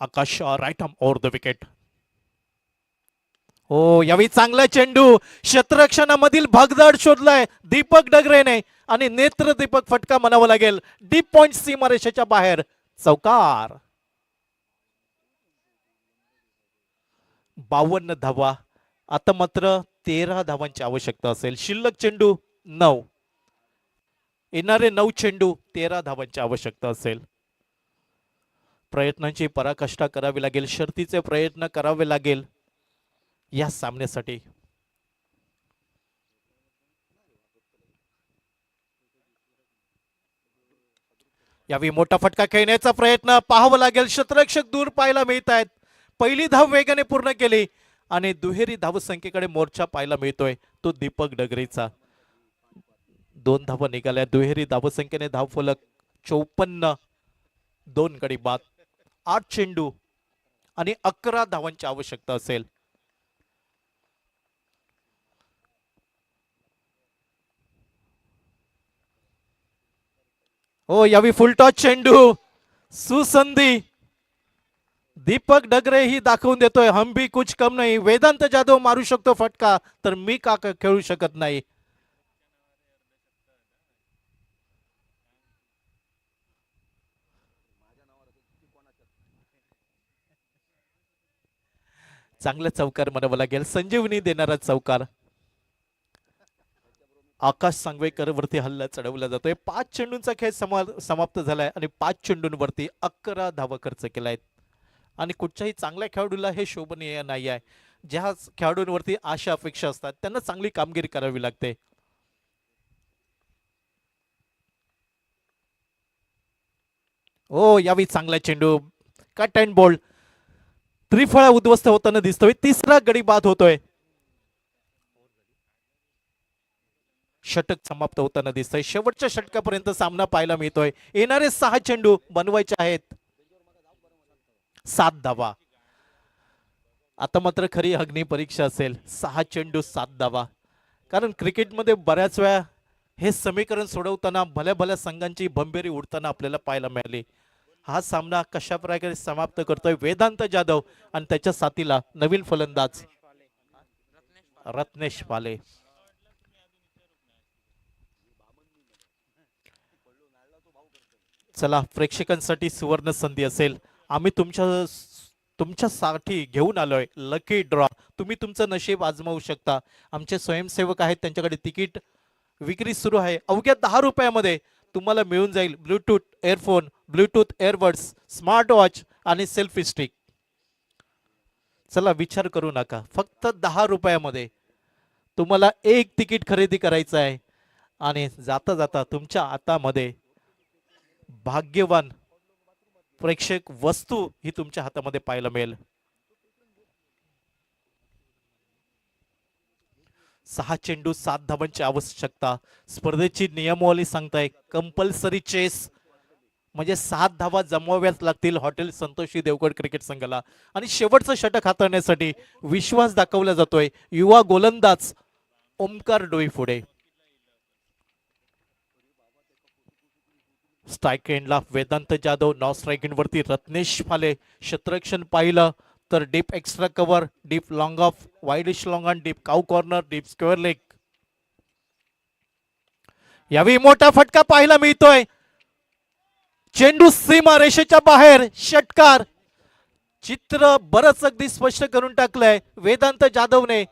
Akash right arm over the wicket. हो, यावेळी चांगला चेंडू क्षेत्ररक्षणामधील भगदाड शोधलाय दीपक डगरेने आणि नेत्र दीपक फटका म्हणावा लागेल. डीप पॉइंट सीमारेषेच्या बाहेर चौकार. 52 धावा. आता मात्र 13 धावांची आवश्यकता असेल. शिल्लक चेंडू 9. येणारे 9 चेंडू 13 धावांची आवश्यकता असेल. प्रयत्नांची पराकाष्ठा करावी लागेल. शर्तीचे प्रयत्न करावे लागेल या सामन्यासाठी. यावेळी मोठा फटका खेळण्याचा प्रयत्न पाहावा लागेल. क्षेत्ररक्षक दूर पाहायला मिळत आहेत. पहिली धाव वेगाने पूर्ण केली आणि दुहेरी धावसंख्येकडे मोर्चा पाहायला मिळतोय तो दीपक डगरेचा. 2 धावा निघाल्या. दुहेरी धावसंख्येने धावफलक 54. 2 गडी बाद. 8 चेंडू आणि 11 धावांची आवश्यकता असेल. हो, यावी फुलटॉस चेंडू. सुसंधी दीपक डगरे ही दाखवून देतोय हम भी कुछ कम नाही. वेदांत जाधव मारू शकतो फटका तर मी का खेळू शकत नाही. चांगला चौकार म्हणावं लागेल. संजीवनी देणारा चौकार. आकाश सांगवेकर वरती हल्ला चढवला जातोय. 5 चेंडूंचा खेळ समाप्त झालाय आणि 5 चेंडूंवरती 11 धावा खर्च केलायत आणि कुठच्याही चांगल्या खेळाडूला हे शोभनीय नाही आहे. ज्या खेळाडूंवरती आशा अपेक्षा असतात त्यांना चांगली कामगिरी करावी लागते. हो, यावी चांगला चेंडू. Cut and bowled. त्रिफळा उद्ध्वस्त होताना दिसतोय. तिसरा गडी बाद होतोय. षटक समाप्त होताना दिसतंय. शेवटच्या षटकापर्यंत सामना पाहायला मिळतोय. येणारे 6 चेंडू बनवायचे आहेत. 7 धावा. आता मात्र खरी अग्नी परीक्षा असेल. 6 चेंडू 7 धावा. कारण क्रिकेटमध्ये बऱ्याच वेळा हे समीकरण सोडवताना भल्या भल्या संघांची भंबेरी उडताना आपल्याला पाहायला मिळाली. हा सामना कशा प्रकारे समाप्त करतोय वेदांत जाधव आणि त्याच्या साथीला नवीन फलंदाज रत्नेश पाले. चला, प्रेक्षकांसाठी सुवर्ण संधी असेल. आम्ही तुमच्यासाठी घेऊन आलोय लकी ड्रॉ. तुम्ही तुमचं नशीब आजमावू शकता. आमचे स्वयंसेवक आहेत, त्यांच्याकडे तिकीट विक्री सुरू आहे. अवघ्या 10 रुपयामध्ये तुम्हाला मिळून जाईल Bluetooth earphone, Bluetooth earbuds, smart watch आणि सेल्फी स्टिक. चला, विचार करू नका. फक्त 10 रुपयामध्ये तुम्हाला एक तिकीट खरेदी करायचं आहे आणि जाता जाता तुमच्या हातामध्ये भाग्यवान प्रेक्षक वस्तू ही तुमच्या हातामध्ये पाहायला मिळेल. 6 चेंडू 7 धावांची आवश्यकता. स्पर्धेची नियमावली सांगताय कंपल्सरी चेस म्हणजे 7 धावा जमवाव्याच लागतील हॉटेल संतोषी देवगड क्रिकेट संघाला. आणि शेवटचं षटक हाताळण्यासाठी विश्वास दाखवला जातोय युवा गोलंदाज ओमकार डोईफोडे. स्ट्राईक एंडला Vedant Jadhav, non strike end वरती रत्नेश फाले. क्षेत्ररक्षण पाहिलं तर deep extra cover, deep long off, wideish long on, deep cow corner, deep square leg. यावेळी मोठा फटका पाहायला मिळतोय. चेंडू सीमा रेषेच्या बाहेर. षटकार. चित्र बरच अगदी स्पष्ट करून टाकलंय वेदांत जाधवने.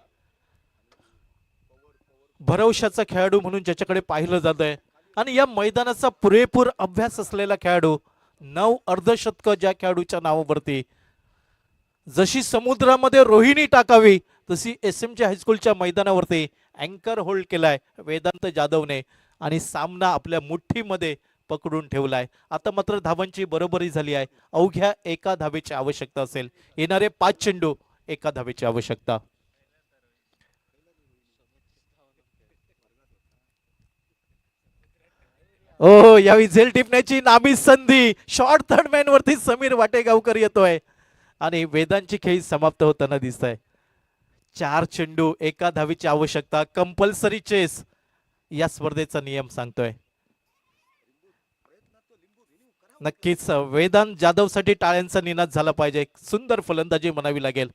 भरवशाचा खेळाडू म्हणून ज्याच्याकडे पाहिलं जातंय आणि या मैदानाचा पुरेपूर अभ्यास असलेला खेळाडू. 9 अर्धशतक ज्या खेळाडूच्या नावावरती. जशी समुद्रामध्ये रोहिणी टाकावी तशी SMG हायस्कूलच्या मैदानावरती अँकर होल्ड केलाय वेदांत जाधवने आणि सामना आपल्या मुठ्ठीमध्ये पकडून ठेवलाय. आता मात्र धावांची बरोबरी झाली आहे. अवघ्या 1 धावेची आवश्यकता असेल. येणारे 5 चेंडू 1 धावेची आवश्यकता. ओ, यावेळी झेल टिपण्याची नामी संधी. शॉर्ट थर्ड मॅन वरती समीर वाटेगावकर येतोय आणि वेदांची खेळी समाप्त होताना दिसत आहे. 4 चेंडू 1 धावेची आवश्यकता. कंपल्सरी चेस या स्पर्धेचा नियम सांगतोय. नक्कीच वेदांत जाधवसाठी टाळ्यांचा निनाद झाला पाहिजे. एक सुंदर फलंदाजी म्हणावी लागेल.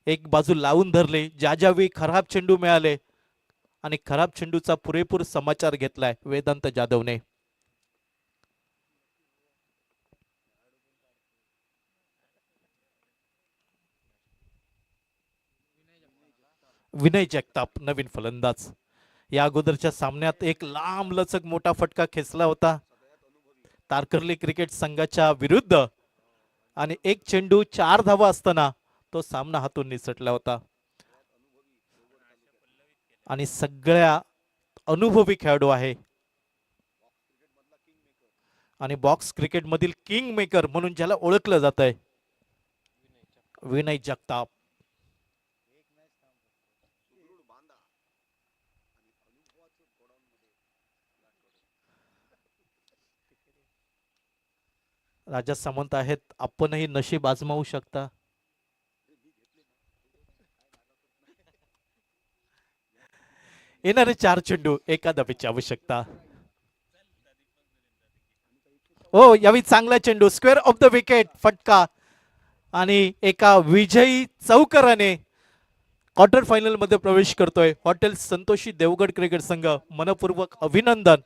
एक बाजू लावून धरले, ज्यावेळी खराब चेंडू मिळाले आणि खराब चेंडूचा पुरेपूर समाचार घेतलाय वेदांत जाधवने. विनय जगताप नवीन फलंदाज. या अगोदरच्या सामन्यात एक लांब लचक मोठा फटका खेचला होता तारकर्ली क्रिकेट संघाच्या विरुद्ध आणि एक चेंडू 4 धावा असताना तो सामना हातून निसटला होता. आणि सगळ्या अनुभवी खेळाडू आहे आणि बॉक्स क्रिकेट मधील किंग मेकर म्हणून ज्याला ओळखलं जात आहे विनय जगताप. राजा सामंत आहेत, आपणही नशीब आजमावू शकता. येणारे 4 चेंडू एका धावेची आवश्यकता. हो, यावेळी चांगला चेंडू स्क्वेअर ऑफ द विकेट फटका आणि एका विजयी चौकाराने क्वार्टर फायनल मध्ये प्रवेश करतोय. हॉटेल संतोषी देवगड क्रिकेट संघ मनपूर्वक अभिनंदन.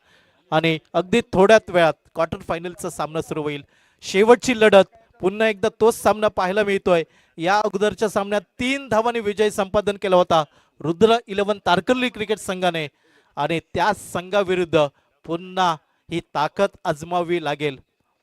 आणि अगदी थोड्याच वेळात क्वार्टर फायनलचा सामना सुरू होईल. शेवटची लढत पुन्हा एकदा तोच सामना पाहायला मिळतोय. या अगोदरच्या सामन्यात 3 धावांनी विजय संपादन केला होता रुद्र 11 तारकर्ली क्रिकेट संघाने आणि त्या संघाविरुद्ध पुन्हा ही ताकद आजमावी लागेल.